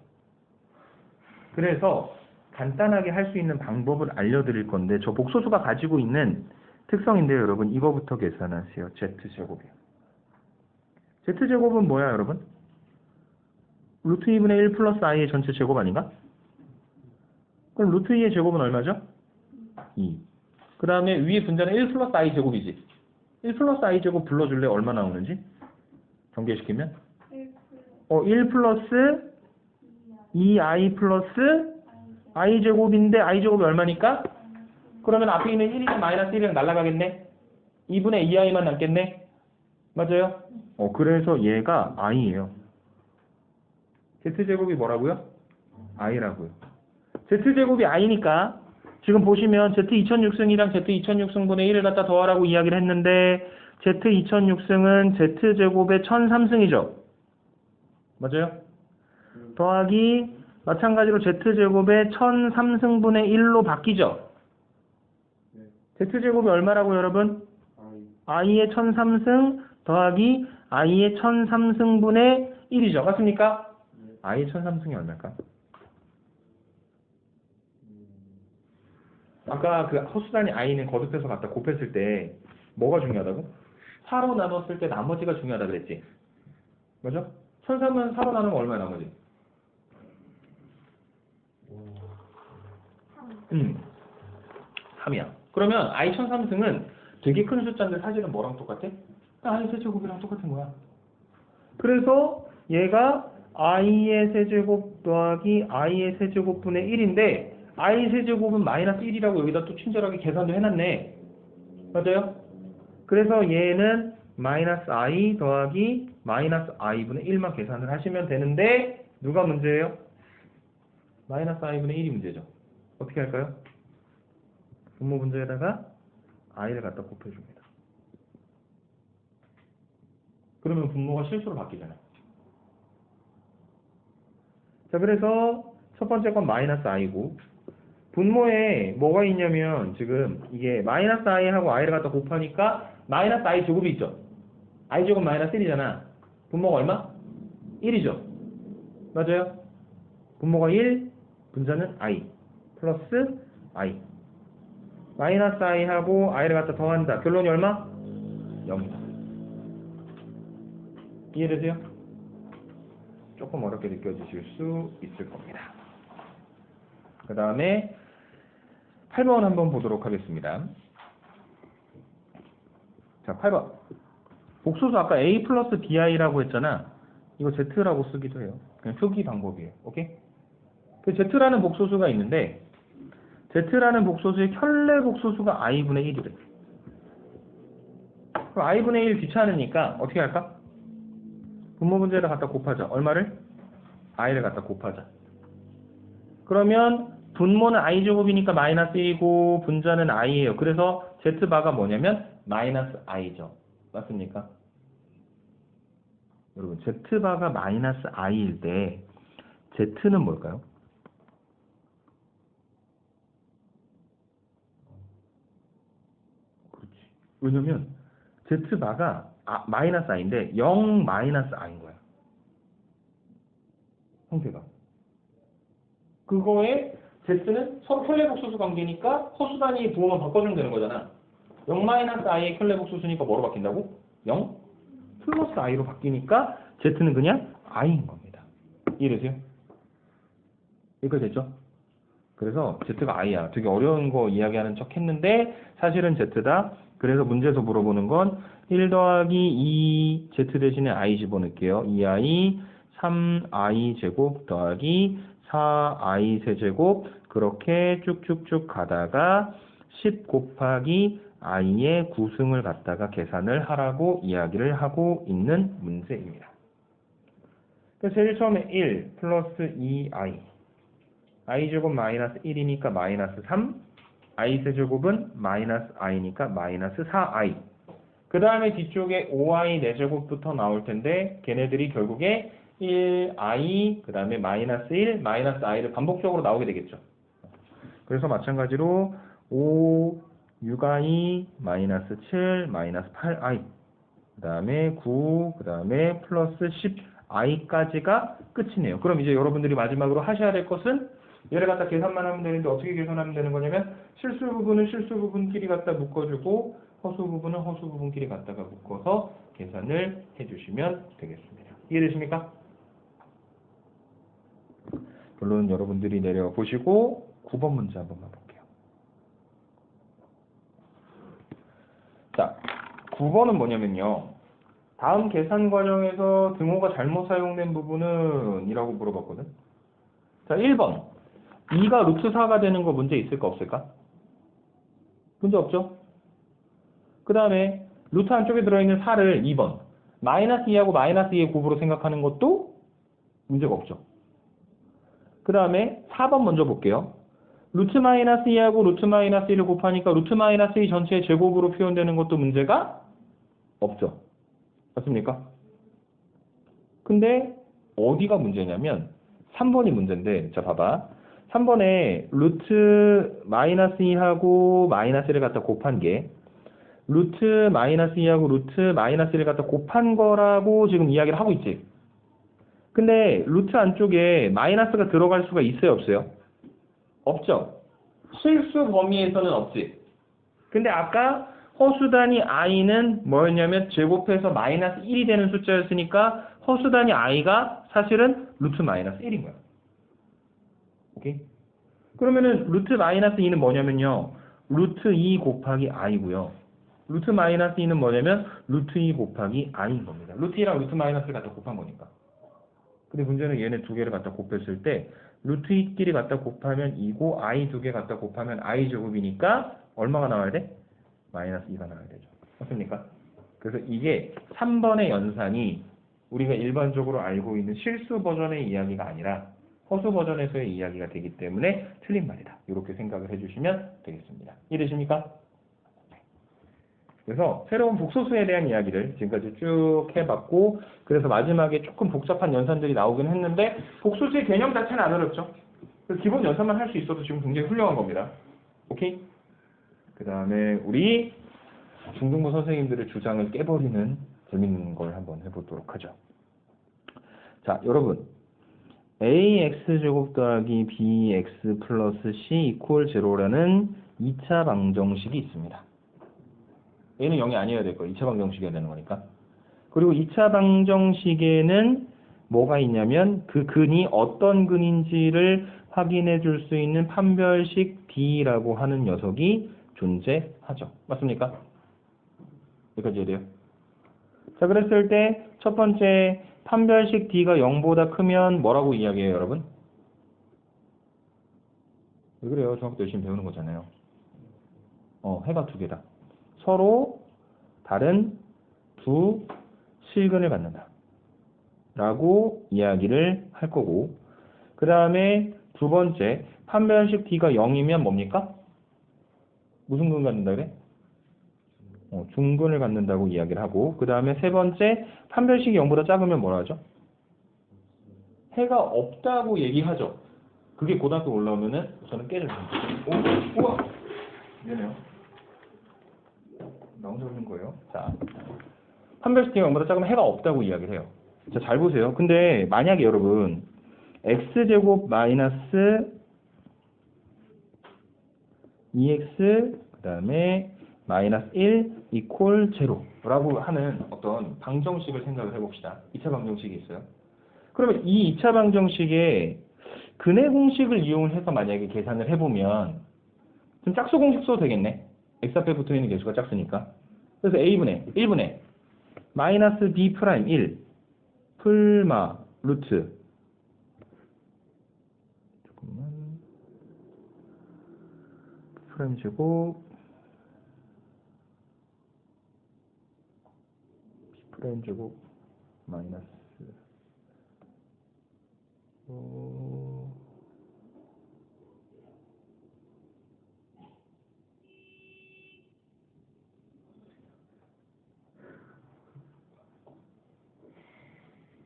그래서 간단하게 할 수 있는 방법을 알려드릴 건데 저 복소수가 가지고 있는 특성인데요, 여러분. 이거부터 계산하세요. z제곱이요. z제곱은 뭐야, 여러분? 루트 2분의 1 플러스 i의 전체 제곱 아닌가? 그럼 루트 2의 제곱은 얼마죠? 2. 그 다음에 위에 분자는 1 플러스 i 제곱이지. 1 플러스 i 제곱 불러줄래? 얼마 나오는지? 전개시키면? 1 플러스 2i 플러스 i 제곱인데 i 제곱이 얼마니까? 그러면 앞에 있는 1이랑 마이너스 1이랑 날아가겠네? 2분의 2i만 남겠네? 맞아요? 그래서 얘가 i예요. z제곱이 뭐라고요? i라고요. z제곱이 i니까 지금 보시면 z2006승이랑 z2006승분의 1을 갖다 더하라고 이야기를 했는데 z2006승은 z제곱의 1003승이죠. 맞아요? 더하기 마찬가지로 z제곱의 1003승분의 1로 바뀌죠. z제곱이 얼마라고요, 여러분? i의 1003승 더하기 i의 1003승분의 1이죠. 맞습니까? i의 1003승이 얼마일까? 아까 그 허수단위 i는 거듭해서 갖다 곱했을 때 뭐가 중요하다고? 4로 나눴을 때 나머지가 중요하다 그랬지. 맞죠? 1003은 4로 나누면 얼마야 나머지? 3이야. 그러면 i 1003승은 되게 큰 숫자인데 사실은 뭐랑 똑같아? i 세제곱이랑 똑같은 거야. 그래서 얘가 i의 세제곱 더하기 i의 세제곱분의 1인데 i 세제곱은 마이너스 1이라고 여기다 또 친절하게 계산도 해놨네. 맞아요? 그래서 얘는 마이너스 i 더하기 마이너스 i분의 1만 계산을 하시면 되는데 누가 문제예요? 마이너스 i분의 1이 문제죠. 어떻게 할까요? 분모 분자에다가 i를 갖다 곱해줍니다. 그러면 분모가 실수로 바뀌잖아요. 자, 그래서 첫 번째 건 마이너스 i고 분모에 뭐가 있냐면 지금 이게 마이너스 i하고 i를 갖다 곱하니까 마이너스 i 제곱이 있죠. i 제곱 마이너스 1이잖아. 분모가 얼마? 1이죠. 맞아요? 분모가 1, 분자는 i 플러스 i. 마이너스 i하고 i를 갖다 더한다. 결론이 얼마? 0이다. 이해되세요? 조금 어렵게 느껴지실 수 있을 겁니다. 그 다음에 8번 한번 보도록 하겠습니다. 자, 8번. 복소수 아까 a 플러스 bi라고 했잖아. 이거 z라고 쓰기도 해요. 그냥 표기 방법이에요. 오케이? 그 z라는 복소수가 있는데 z라는 복소수의 켤레 복소수가 i분의 1이래. 그럼 i분의 1 귀찮으니까 어떻게 할까? 분모 분자를 갖다 곱하자. 얼마를? i를 갖다 곱하자. 그러면 분모는 i제곱이니까 마이너스 1이고 분자는 i예요. 그래서 z바가 뭐냐면 마이너스 i죠. 맞습니까? 여러분 z바가 마이너스 i일 때 z는 뭘까요? 그렇지. 왜냐면 z바가 마이너스 i인데 0 마이너스 i인 거야. 형태가. 그거에 z는 서로 켤레복소수 관계니까 허수단위 부호만 바꿔주면 되는 거잖아. 0 마이너스 i의 켤레복소수니까 뭐로 바뀐다고? 0 플러스 i로 바뀌니까 z는 그냥 i인 겁니다. 이해되세요? 여기까지 됐죠? 그래서 z가 i야. 되게 어려운 거 이야기하는 척 했는데 사실은 z다. 그래서 문제에서 물어보는 건 1 더하기 2z 대신에 i 집어넣을게요. 2i 3i 제곱 더하기 4i 세제곱 그렇게 쭉쭉쭉 가다가 10 곱하기 i의 9승을 갖다가 계산을 하라고 이야기를 하고 있는 문제입니다. 그래서 제일 처음에 1 플러스 2i i 제곱 마이너스 1이니까 마이너스 3 i 세제곱은 마이너스 i니까 마이너스 4i 그 다음에 뒤쪽에 5i 4제곱부터 나올 텐데 걔네들이 결국에 1i 그 다음에 마이너스 1 마이너스 i를 반복적으로 나오게 되겠죠. 그래서 마찬가지로 5 6i 마이너스 7 마이너스 8i 그 다음에 9 그 다음에 플러스 10i까지가 끝이네요. 그럼 이제 여러분들이 마지막으로 하셔야 될 것은 얘를 갖다 계산만 하면 되는데 어떻게 계산하면 되는 거냐면 실수 부분은 실수 부분끼리 갖다 묶어주고 허수 부분은 허수 부분끼리 갖다가 묶어서 계산을 해주시면 되겠습니다. 이해되십니까? 결론은 여러분들이 내려보시고 9번 문제 한번 봐볼게요. 자, 9번은 뭐냐면요. 다음 계산 과정에서 등호가 잘못 사용된 부분은 이라고 물어봤거든. 자, 1번. 2가 루트 4가 되는 거 문제 있을까 없을까? 문제 없죠? 그 다음에 루트 안쪽에 들어있는 4를 2번. 마이너스 2하고 마이너스 2의 곱으로 생각하는 것도 문제가 없죠. 그 다음에 4번 먼저 볼게요. 루트 마이너스 2하고 루트 마이너스 1을 곱하니까 루트 마이너스 2 전체의 제곱으로 표현되는 것도 문제가 없죠. 맞습니까? 근데 어디가 문제냐면 3번이 문제인데, 자 봐봐. 3번에 루트 마이너스 2하고 마이너스 1을 갖다 곱한 게 루트 마이너스 2하고 루트 마이너스 1을 갖다 곱한 거라고 지금 이야기를 하고 있지. 근데 루트 안쪽에 마이너스가 들어갈 수가 있어요 없어요? 없죠. 실수 범위에서는 없지. 근데 아까 허수 단위 i는 뭐였냐면 제곱해서 마이너스 1이 되는 숫자였으니까 허수 단위 i가 사실은 루트 마이너스 1인 거야. 오케이? 그러면은 루트 마이너스 2는 뭐냐면요. 루트 2 곱하기 i고요. 루트 마이너스 2는 뭐냐면 루트 2 곱하기 i인 겁니다. 루트 2랑 루트 마이너스를 갖다 곱한 거니까. 근데 문제는 얘네 두 개를 갖다 곱했을 때 루트 2끼리 갖다 곱하면 2고 i 두 개 갖다 곱하면 i 제곱이니까 얼마가 나와야 돼? 마이너스 2가 나와야 되죠. 맞습니까? 그래서 이게 3번의 연산이 우리가 일반적으로 알고 있는 실수 버전의 이야기가 아니라 허수 버전에서의 이야기가 되기 때문에 틀린 말이다. 이렇게 생각을 해주시면 되겠습니다. 이해되십니까? 그래서 새로운 복소수에 대한 이야기를 지금까지 쭉 해봤고, 그래서 마지막에 조금 복잡한 연산들이 나오긴 했는데 복소수의 개념 자체는 안 어렵죠. 그래서 기본 연산만 할 수 있어도 지금 굉장히 훌륭한 겁니다. 오케이? 그 다음에 우리 중등부 선생님들의 주장을 깨버리는 재밌는 걸 한번 해보도록 하죠. 자, 여러분, ax제곱 더하기 bx 플러스 c 이퀄 제로라는 2차 방정식이 있습니다. 얘는 0이 아니어야 될 거예요. 2차 방정식이어야 되는 거니까. 그리고 2차 방정식에는 뭐가 있냐면 그 근이 어떤 근인지를 확인해 줄 수 있는 판별식 D라고 하는 녀석이 존재하죠. 맞습니까? 여기까지 이해돼요? 자, 그랬을 때 첫 번째 판별식 D가 0보다 크면 뭐라고 이야기해요, 여러분? 왜 그래요? 중학교 때 열심히 배우는 거잖아요. 해가 두 개다. 서로 다른 두 실근을 갖는다 라고 이야기를 할 거고, 그 다음에 두 번째 판별식 D가 0이면 뭡니까? 무슨 근 갖는다 그래? 중근을 갖는다고 이야기를 하고, 그 다음에 세 번째 판별식이 0보다 작으면 뭐라 하죠? 해가 없다고 얘기하죠. 그게 고등학교 올라오면은 저는 깨져요. 우와! 미안해요. 나 혼자 웃는 거예요. 자, 판별식이 0보다 작으면 해가 없다고 이야기를 해요. 자, 잘 보세요. 근데 만약에 여러분 x제곱 마이너스 2x 그 다음에 마이너스 1 이퀄 제로라고 하는 어떤 방정식을 생각을 해봅시다. 2차 방정식이 있어요. 그러면 이 2차 방정식에 근의 공식을 이용해서 만약에 계산을 해보면 좀 짝수 공식 써도 되겠네. x 앞에 붙어있는 개수가 짝수니까. 그래서 a분의 1분의 마이너스 b 프라임 1 풀마 루트 조금만 프라임 제곱 b 프라임 제곱 마이너스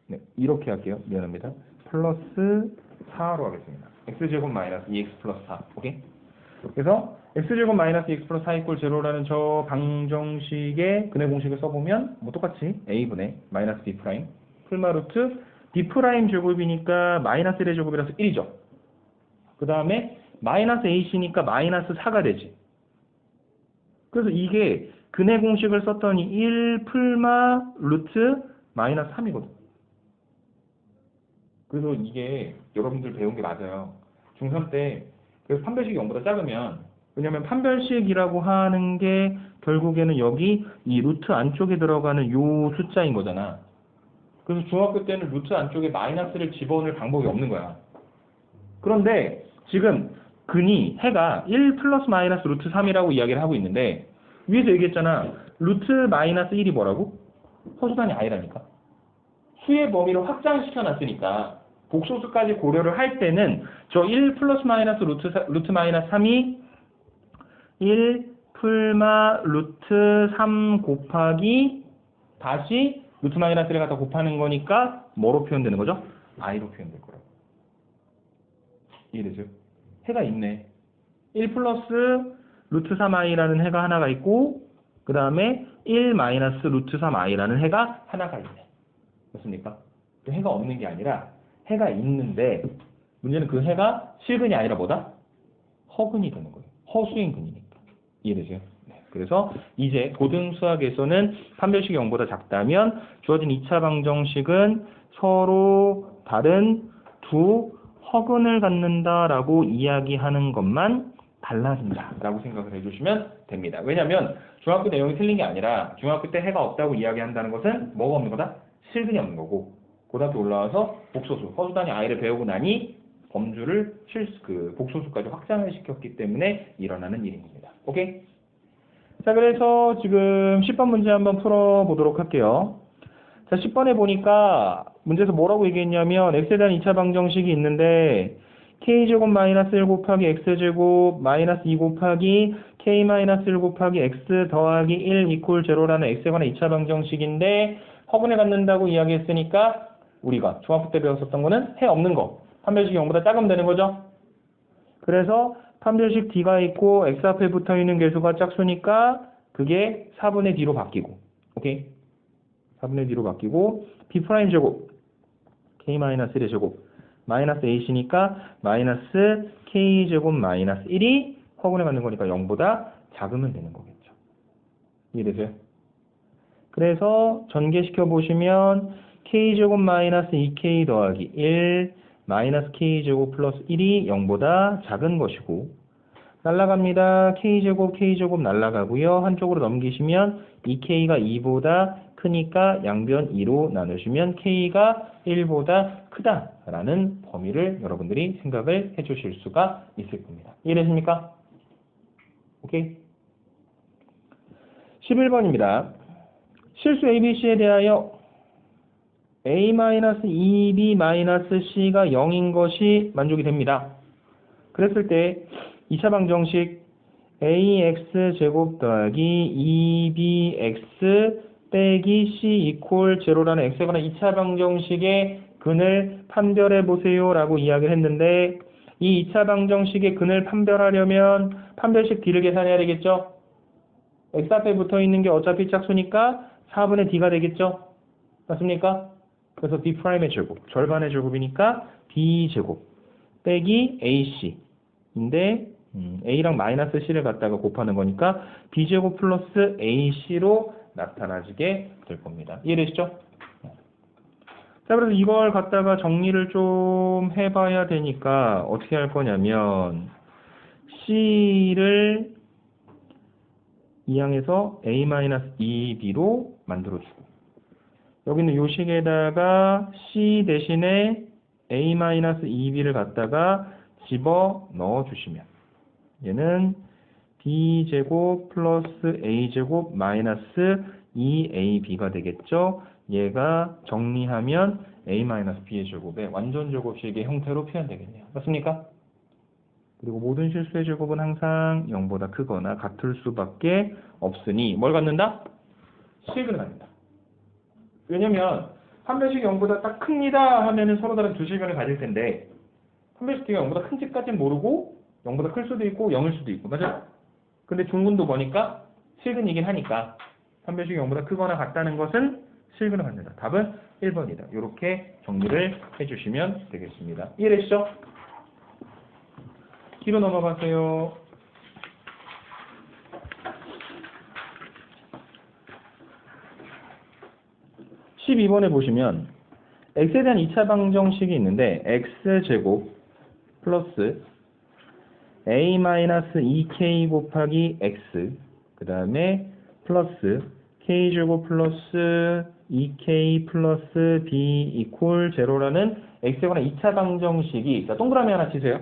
네, 이렇게 할게요. 미안합니다. 플러스 4로 하겠습니다. x제곱 마이너스 2x 플러스 4. 오케이? 그래서 x제곱 마이너스 2x 플러스 4 이퀄 제로라는 저 방정식의 근의 공식을 써보면 뭐 똑같이 a분의 마이너스 b 프라임 풀마 루트 b 프라임 제곱이니까 마이너스 1의 제곱이라서 1이죠. 그 다음에 마이너스 AC니까 마이너스 4가 되지. 그래서 이게 근해 공식을 썼더니 1 풀마 루트 마이너스 3이거든. 그래서 이게 여러분들 배운 게 맞아요. 중3 때 그래서 판별식이 0보다 작으면, 왜냐면 판별식이라고 하는 게 결국에는 여기 이 루트 안쪽에 들어가는 요 숫자인 거잖아. 그래서 중학교 때는 루트 안쪽에 마이너스를 집어넣을 방법이 없는 거야. 그런데 지금 근이 해가 1 플러스 마이너스 루트 3이라고 이야기를 하고 있는데, 위에서 얘기했잖아. 루트 마이너스 1이 뭐라고? 허수단위 i라니까. 수의 범위를 확장시켜 놨으니까 복소수까지 고려를 할 때는 저 1 플러스 마이너스 루트 마이너스 3이 1 풀마 루트 3 곱하기 다시 루트 마이너스를 갖다 곱하는 거니까 뭐로 표현되는 거죠? i로 표현될 거라고. 이해되세요? 해가 있네. 1 플러스 루트 3i라는 해가 하나가 있고, 그 다음에 1 마이너스 루트 3i라는 해가 하나가 있네. 맞습니까? 해가 없는 게 아니라 해가 있는데, 문제는 그 해가 실근이 아니라 뭐다? 허근이 되는 거예요. 허수인 근이니까. 이해되세요? 네. 그래서 이제 고등수학에서는 판별식이 0보다 작다면 주어진 2차 방정식은 서로 다른 두 허근을 갖는다라고 이야기하는 것만 달라진다라고 생각을 해주시면 됩니다. 왜냐하면 중학교 내용이 틀린 게 아니라 중학교 때 해가 없다고 이야기한다는 것은 뭐가 없는 거다? 실근이 없는 거고, 고등학교 올라와서 복소수, 허수단위 i를 배우고 나니 범주를 복소수까지 확장을 시켰기 때문에 일어나는 일입니다. 오케이? 자, 그래서 지금 10번 문제 한번 풀어보도록 할게요. 자, 10번에 보니까 문제에서 뭐라고 얘기했냐면 x에 대한 2차 방정식이 있는데 k제곱 마이너스 1 곱하기 x제곱 마이너스 2 곱하기 k 마이너스 1 곱하기 x 더하기 1 이퀄 제로라는 x에 관한 2차 방정식인데 허근을 갖는다고 이야기했으니까 우리가 중학교 때 배웠었던 거는 해 없는 거. 판별식이 0보다 작으면 되는 거죠. 그래서 판별식 d가 있고 x 앞에 붙어있는 개수가 짝수니까 그게 4분의 d로 바뀌고, 오케이? 4분의 d로 바뀌고 b 프라임 제곱 k-1의 제곱 마이너스 ac니까 마이너스 k제곱 마이너스 1이 허근을 갖는 거니까 0보다 작으면 되는 거겠죠. 이해되세요? 그래서 전개시켜 보시면 k제곱 마이너스 2k 더하기 1 마이너스 k제곱 플러스 1이 0보다 작은 것이고, 날라갑니다. k제곱 날라가고요. 한쪽으로 넘기시면 2k가 2보다 크니까 양변 2로 나누시면 k가 1보다 크다라는 범위를 여러분들이 생각을 해주실 수가 있을 겁니다. 이해되십니까? 오케이? 11번입니다. 실수 ABC에 대하여 A-2B-C가 0인 것이 만족이 됩니다. 그랬을 때 2차 방정식 AX제곱 더하기 2BX 빼기 C 이퀄 제로라는 X에 관한 2차 방정식의 근을 판별해 보세요 라고 이야기를 했는데, 이 2차 방정식의 근을 판별하려면 판별식 D를 계산해야 되겠죠? X 앞에 붙어있는 게 어차피 짝수니까 4분의 D가 되겠죠? 맞습니까? 그래서 B'의 제곱, 절반의 제곱이니까 B제곱 빼기 AC인데 A랑 마이너스 C를 갖다가 곱하는 거니까 B제곱 플러스 AC로 나타나지게 될 겁니다. 이해되시죠? 자, 그래서 이걸 갖다가 정리를 좀 해봐야 되니까 어떻게 할 거냐면 C를 이항에서 A-2B로 만들어주고, 여기는 요 식에다가 C 대신에 A-2B를 갖다가 집어 넣어 주시면 얘는 B제곱 플러스 A제곱 마이너스 2AB가 되겠죠. 얘가 정리하면 A-B의 제곱의 완전 제곱식의 형태로 표현되겠네요. 맞습니까? 그리고 모든 실수의 제곱은 항상 0보다 크거나 같을 수밖에 없으니 뭘 갖는다? 식을 갖는다. 왜냐면 판별식이 0보다 딱 큽니다 하면은 서로 다른 두 실근을 가질 텐데, 판별식이 0보다 큰지까지는 모르고 0보다 클 수도 있고 0일 수도 있고, 맞아요? 근데 중근도 보니까 실근이긴 하니까 판별식이 0보다 크거나 같다는 것은 실근을 갖는다. 답은 1번이다. 이렇게 정리를 해주시면 되겠습니다. 이해되시죠? 뒤로 넘어가세요. 12번에 보시면 x에 대한 2차 방정식이 있는데 x제곱 플러스 a-2k 곱하기 x 그 다음에 플러스 k제곱 플러스 2k 플러스 b 이퀄 제로라는 x에 관한 2차 방정식이, 자, 동그라미 하나 치세요.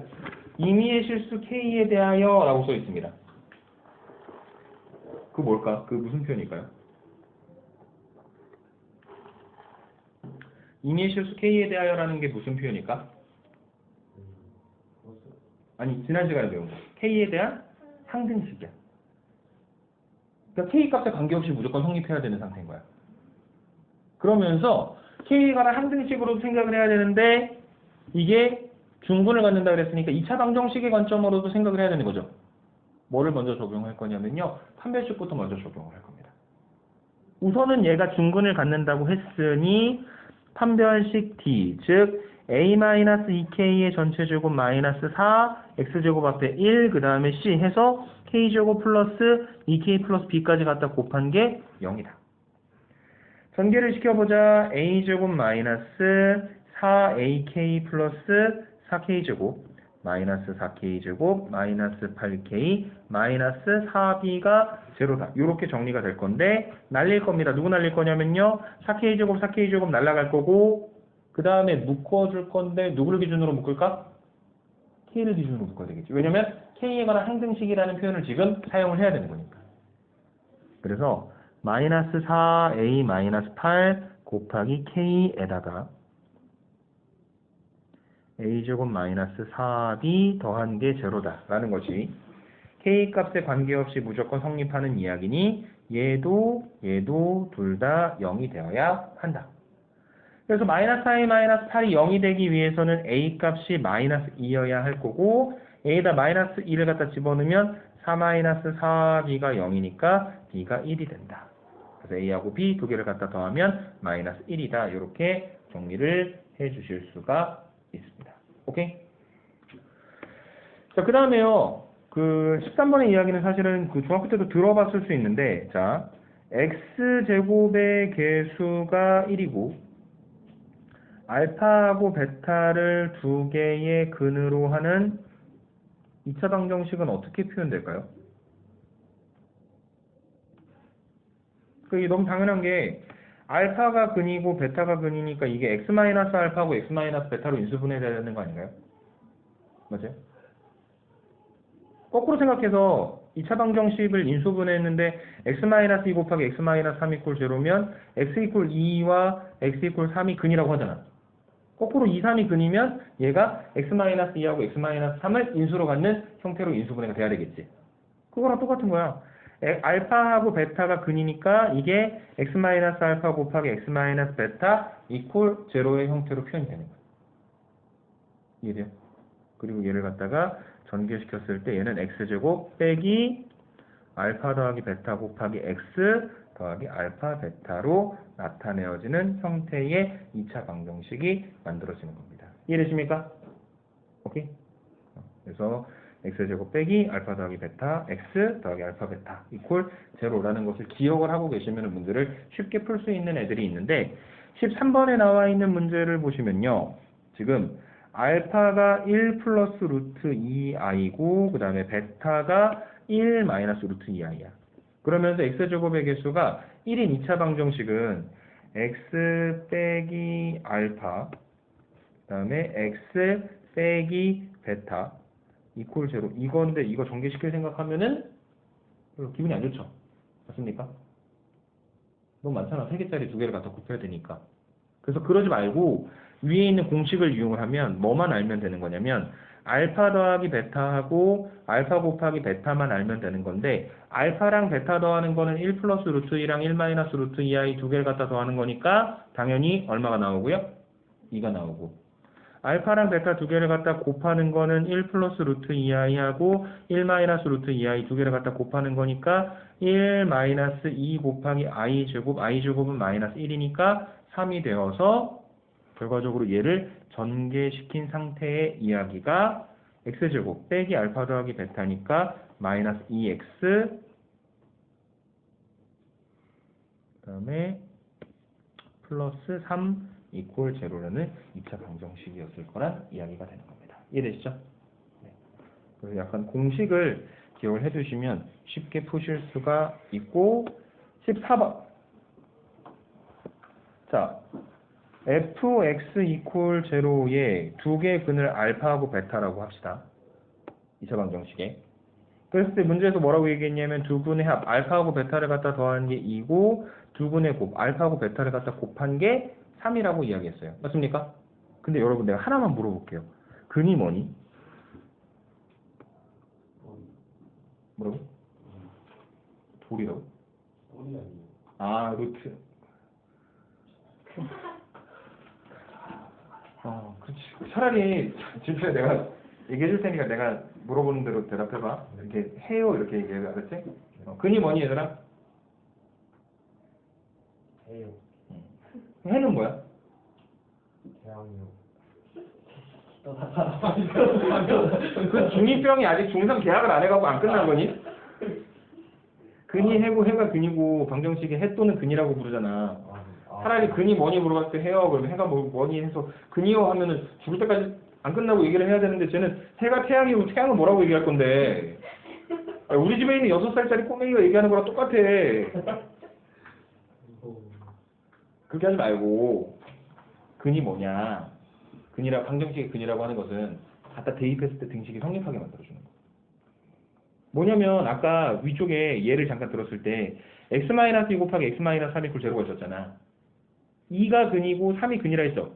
임의의 실수 k에 대하여 라고 써 있습니다. 그 뭘까? 그 무슨 표현일까요? 임의의 실수 k에 대하여라는 게 무슨 표현일까? 아니, 지난 시간에 배운 거. k에 대한 상등식이야. 그러니까 k 값에 관계없이 무조건 성립해야 되는 상태인 거야. 그러면서 k에 관한 상등식으로 생각을 해야 되는데 이게 중분을 갖는다 그랬으니까 2차 방정식의 관점으로도 생각을 해야 되는 거죠. 뭐를 먼저 적용할 거냐면요. 판별식부터 먼저 적용을 할 겁니다. 우선은 얘가 중근을 갖는다고 했으니 판별식 D, 즉 a-2k의 전체제곱 마이너스 4, x제곱 앞에 1, 그 다음에 c 해서 k제곱 플러스 2k 플러스 b까지 갖다 곱한 게 0이다. 전개를 시켜보자. a제곱 마이너스 4ak 플러스 4k제곱 마이너스 4k제곱 마이너스 8k 마이너스 4b가 제로다. 이렇게 정리가 될 건데 날릴 겁니다. 누구 날릴 거냐면요. 4k제곱 4k제곱 날라갈 거고 그 다음에 묶어줄 건데 누구를 기준으로 묶을까? k를 기준으로 묶어야 되겠지. 왜냐면 k에 관한 항등식이라는 표현을 지금 사용을 해야 되는 거니까. 그래서 마이너스 4a 마이너스 8 곱하기 k에다가 a제곱 마이너스 4b 더한 게 제로다 라는 것이 k 값에 관계없이 무조건 성립하는 이야기니 얘도 둘 다 0이 되어야 한다. 그래서 마이너스 4a 마이너스 8이 0이 되기 위해서는 a 값이 마이너스 2여야 할 거고 a에다 마이너스 2를 갖다 집어넣으면 4 마이너스 4b가 0이니까 b가 1이 된다. 그래서 a하고 b 두 개를 갖다 더하면 마이너스 1이다. 이렇게 정리를 해 주실 수가 있습니다. 오케이? 자, 그 다음에요. 그 13번의 이야기는 사실은 그 중학교 때도 들어봤을 수 있는데, 자, x제곱의 개수가 1이고, 알파하고 베타를 두 개의 근으로 하는 2차 방정식은 어떻게 표현될까요? 이게 너무 당연한 게, 알파가 근이고 베타가 근이니까 이게 x-알파하고 x-베타로 인수분해돼야 되는 거 아닌가요? 맞아요? 거꾸로 생각해서 2차 방정식을 인수분해했는데 x-2 곱하기 x-3 이퀄 제로면 x 이퀄 2와 x 이퀄 3이 근이라고 하잖아. 거꾸로 2, 3이 근이면 얘가 x-2하고 x-3을 인수로 갖는 형태로 인수분해가 돼야 되겠지. 그거랑 똑같은 거야. 알파하고 베타가 근이니까 이게 x-알파 곱하기 x-베타 이퀄 제로의 형태로 표현이 되는 거야. 이해돼요? 그리고 얘를 갖다가 전개시켰을 때 얘는 x제곱 빼기 알파 더하기 베타 곱하기 x 더하기 알파 베타로 나타내어지는 형태의 2차 방정식이 만들어지는 겁니다. 이해되십니까? 오케이? 그래서 x제곱 빼기 알파 더하기 베타 x 더하기 알파 베타 이퀄 제로라는 것을 기억을 하고 계시면 문제를 쉽게 풀 수 있는 애들이 있는데 13번에 나와 있는 문제를 보시면요. 지금 알파가 1 플러스 루트 2i고 그 다음에 베타가 1 마이너스 루트 2i야. 그러면서 x제곱의 개수가 1인 2차 방정식은 x 빼기 알파 그 다음에 x 빼기 베타 이퀄 제로 이건데 이거 전개시킬 생각하면은 기분이 안 좋죠? 맞습니까? 너무 많잖아. 3개짜리 2개를 갖다 곱해야 되니까. 그래서 그러지 말고 위에 있는 공식을 이용을 하면 뭐만 알면 되는 거냐면 알파 더하기 베타하고 알파 곱하기 베타만 알면 되는 건데 알파랑 베타 더하는 거는 1 플러스 루트 2랑 1 마이너스 루트 2i 두 개를 갖다 더하는 거니까 당연히 얼마가 나오고요? 2가 나오고 알파랑 베타 두 개를 갖다 곱하는 거는 1 플러스 루트 2i하고 1 마이너스 루트 2i 두 개를 갖다 곱하는 거니까 1 마이너스 2 곱하기 i제곱 i제곱은 마이너스 1이니까 3이 되어서 결과적으로 얘를 전개시킨 상태의 이야기가 x제곱 빼기 알파 더하기 베타니까 마이너스 2x 그다음에 플러스 3 이퀄 제로라는 2차 방정식이었을 거란 이야기가 되는 겁니다. 이해되시죠? 네. 그래서 약간 공식을 기억을 해두시면 쉽게 푸실 수가 있고 14번 자 fx 이퀄 제로의 두 개의 근을 알파하고 베타라고 합시다. 2차 방정식에 그랬을 때 문제에서 뭐라고 얘기했냐면 두 근의 합 알파하고 베타를 갖다 더한 게 2고 두 근의 곱 알파하고 베타를 갖다 곱한 게 3이라고 이야기했어요. 맞습니까? 근데 여러분 내가 하나만 물어볼게요. 근이 뭐니? 뭐라고? 돌이라고? 아 루트 그렇지. 차라리 진짜 내가 얘기해 줄 테니까 내가 물어보는 대로 대답해봐. 이렇게 해요 이렇게 얘기해. 알았지? 근이 뭐니 얘들아? 해요. 해는 뭐야? 대왕이요. 그 중2병이 아직 중3 계약을 안 해가고 안 끝난 거니? 근이 해고 해가 근이고 방정식에 해 또는 근이라고 부르잖아. 차라리 근이 뭐니 물어봤을 때 해요. 그러면 해가 뭐니 해서 근이요 하면은 죽을 때까지 안 끝나고 얘기를 해야 되는데 쟤는 해가 태양이고 태양은 뭐라고 얘기할 건데. 우리 집에 있는 6살짜리 꼬맹이가 얘기하는 거랑 똑같아. 그렇게 하지 말고 근이 뭐냐. 근이라 방정식의 근이라고 하는 것은 갖다 대입했을 때 등식이 성립하게 만들어주는 거. 뭐냐면 아까 위쪽에 예를 잠깐 들었을 때 x-2 곱하기 x-3 이퀄 제로가 있었잖아. 2가 근이고 3이 근이라 했죠.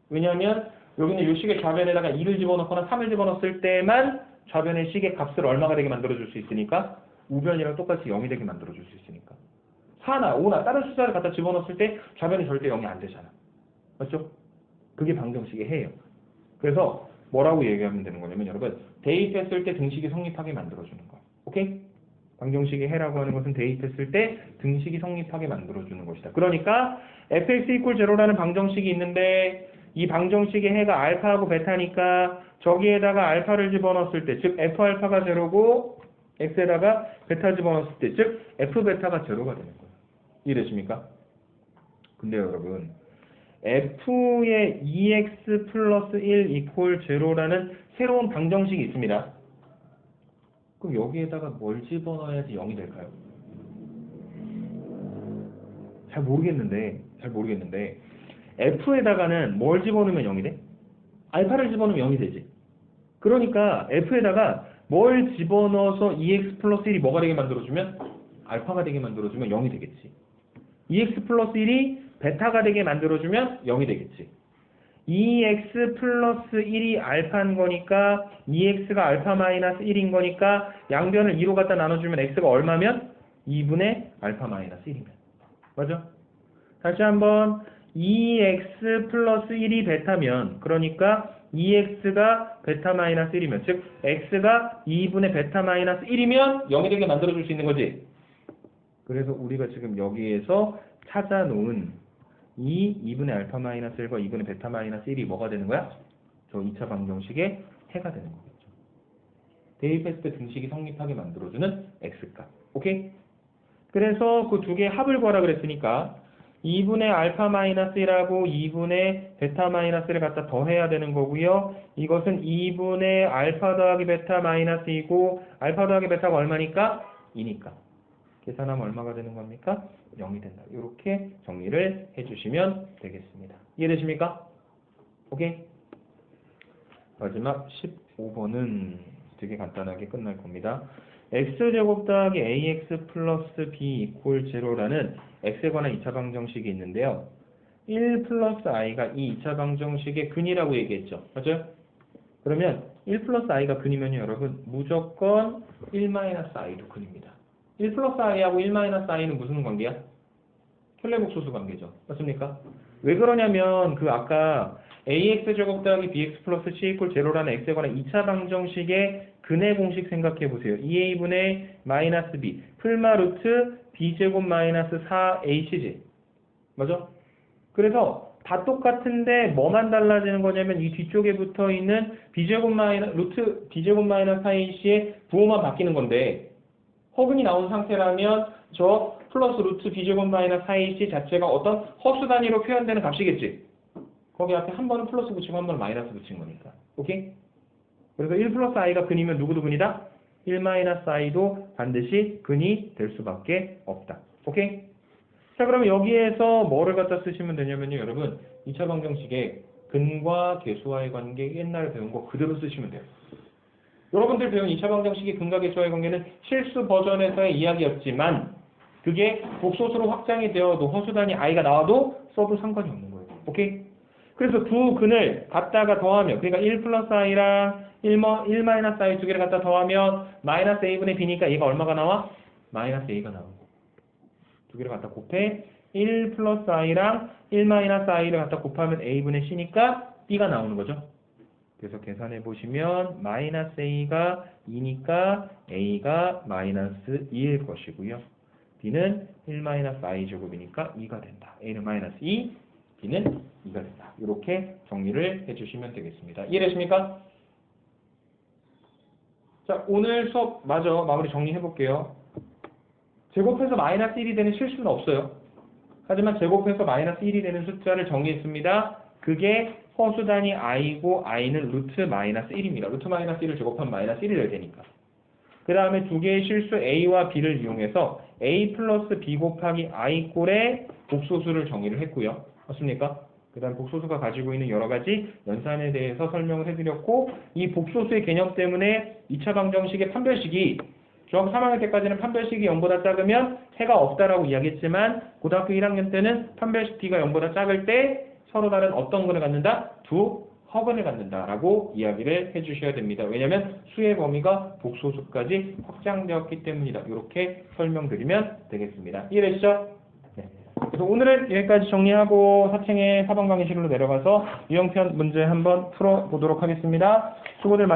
왜냐하면 여기는 이 식의 좌변에다가 2를 집어넣거나 3을 집어넣었을 때만 좌변의 식의 값을 얼마가 되게 만들어줄 수 있으니까 우변이랑 똑같이 0이 되게 만들어줄 수 있으니까 4나 5나 다른 숫자를 갖다 집어넣었을 때 좌변이 절대 0이 안 되잖아. 맞죠? 그게 방정식의 해예요. 그래서 뭐라고 얘기하면 되는 거냐면 여러분 대입했을 때 등식이 성립하게 만들어주는 거. 오케이? 방정식의 해라고 하는 것은 대입했을 때 등식이 성립하게 만들어주는 것이다. 그러니까 fx 이퀄 제로라는 방정식이 있는데 이 방정식의 해가 알파하고 베타니까 저기에다가 알파를 집어넣었을 때 즉 f 알파가 제로고 x에다가 베타 집어넣었을 때 즉 f 베타가 제로가 되는 거예요. 이해되십니까? 근데 여러분 f의 2x 플러스 1 이퀄 제로라는 새로운 방정식이 있습니다. 그럼 여기에다가 뭘 집어넣어야지 0이 될까요? 잘 모르겠는데 f에다가는 뭘 집어넣으면 0이 돼? 알파를 집어넣으면 0이 되지. 그러니까 f에다가 뭘 집어넣어서 2x 플러스 1이 뭐가 되게 만들어주면? 알파가 되게 만들어주면 0이 되겠지. 2x 플러스 1이 베타가 되게 만들어주면 0이 되겠지. 2x 플러스 1이 알파인 거니까 2x가 알파 마이너스 1인 거니까 양변을 2로 갖다 나눠주면 x가 얼마면? 2분의 알파 마이너스 1이면. 맞아? 다시 한번 2x 플러스 1이 베타면 그러니까 2x가 베타 마이너스 1이면 즉 x가 2분의 베타 마이너스 1이면 0이 되게 만들어줄 수 있는 거지. 그래서 우리가 지금 여기에서 찾아놓은 이 2분의 알파 마이너스 1과 2분의 베타 마이너스 1이 뭐가 되는 거야? 저 2차 방정식의 해가 되는 거겠죠. 대입했을 때 등식이 성립하게 만들어주는 x값. 오케이? 그래서 그 두 개의 합을 구하라 그랬으니까 2분의 알파 마이너스 1하고 2분의 베타 마이너스 1을 갖다 더해야 되는 거고요. 이것은 2분의 알파 더하기 베타 마이너스 2고 알파 더하기 베타가 얼마니까? 2니까. 계산하면 얼마가 되는 겁니까? 0이 된다. 이렇게 정리를 해주시면 되겠습니다. 이해되십니까? 오케이? 마지막 15번은 되게 간단하게 끝날 겁니다. x제곱 더하기 ax 플러스 b 이퀄 제로라는 x에 관한 2차 방정식이 있는데요. 1 플러스 i가 이 2차 방정식의 근이라고 얘기했죠. 맞아요? 그러면 1 플러스 i가 근이면요 여러분 무조건 1 마이너스 i도 근입니다. 1 플러스 i하고 1 마이너스 i는 무슨 관계야? 혈례복소수 관계죠. 맞습니까? 왜 그러냐면 그 아까 ax제곱 더하기 bx 플러스 c 이퀄 제로라는 x에 관한 2차 방정식의 근의 공식 생각해 보세요. 2a분의 마이너스 b 풀마 루트 b제곱 마이너스 4hg 맞아? 그래서 다 똑같은데 뭐만 달라지는 거냐면 이 뒤쪽에 붙어 있는 b제곱 마이너스 루트 b제곱 마이너스 4ac의 부호만 바뀌는 건데 허근이 나온 상태라면 저 플러스 루트 b제곱 마이너스 4ac 자체가 어떤 허수 단위로 표현되는 값이겠지. 거기 앞에 한 번은 플러스 붙이고 한 번은 마이너스 붙인 거니까. 오케이? 그래서 1 플러스 i가 근이면 누구도 근이다? 1 마이너스 i도 반드시 근이 될 수밖에 없다. 오케이? 자, 그러면 여기에서 뭐를 갖다 쓰시면 되냐면요, 여러분. 2차 방정식에 근과 계수와의 관계 옛날에 배운 거 그대로 쓰시면 돼요. 여러분들 배운 2차 방정식의 근과 계수와의 관계는 실수 버전에서의 이야기였지만 그게 복소수로 확장이 되어도 허수단위 i가 나와도 써도 상관이 없는 거예요. 오케이? 그래서 두 근을 갖다가 더하면, 그러니까 1 플러스 i랑 1 마이너스 i 두 개를 갖다 더하면 마이너스 a분의 b니까 얘가 얼마가 나와? 마이너스 a가 나오고. 두 개를 갖다 곱해 1 플러스 i랑 1 마이너스 i를 갖다 곱하면 a분의 c니까 b가 나오는 거죠. 그래서 계산해 보시면 마이너스 a가 2니까 a가 마이너스 2일 것이고요. b는 1 마이너스 i 제곱이니까 2가 된다. a는 마이너스 2, b는 2가 된다. 이렇게 정리를 해주시면 되겠습니다. 이해되십니까? 자, 오늘 수업 마저 마무리 정리해 볼게요. 제곱해서 마이너스 1이 되는 실수는 없어요. 하지만 제곱해서 마이너스 1이 되는 숫자를 정리했습니다. 그게 허수 단위 i고 i는 루트 마이너스 1입니다. 루트 마이너스 1을 제곱하면 마이너스 1이 돼야 되니까. 그 다음에 두 개의 실수 a와 b를 이용해서 a 플러스 b 곱하기 i 꼴의 복소수를 정의를 했고요. 맞습니까? 그 다음 복소수가 가지고 있는 여러 가지 연산에 대해서 설명을 해드렸고 이 복소수의 개념 때문에 2차 방정식의 판별식이 중학교 3학년 때까지는 판별식이 0보다 작으면 해가 없다라고 이야기했지만 고등학교 1학년 때는 판별식 t가 0보다 작을 때 서로 다른 어떤 근을 갖는다? 두 허근을 갖는다라고 이야기를 해주셔야 됩니다. 왜냐하면 수의 범위가 복소수까지 확장되었기 때문이다. 이렇게 설명드리면 되겠습니다. 이해되시죠? 네. 그래서 오늘은 여기까지 정리하고 사창의 사방 강의실로 내려가서 유형편 문제 한번 풀어보도록 하겠습니다. 수고들 많이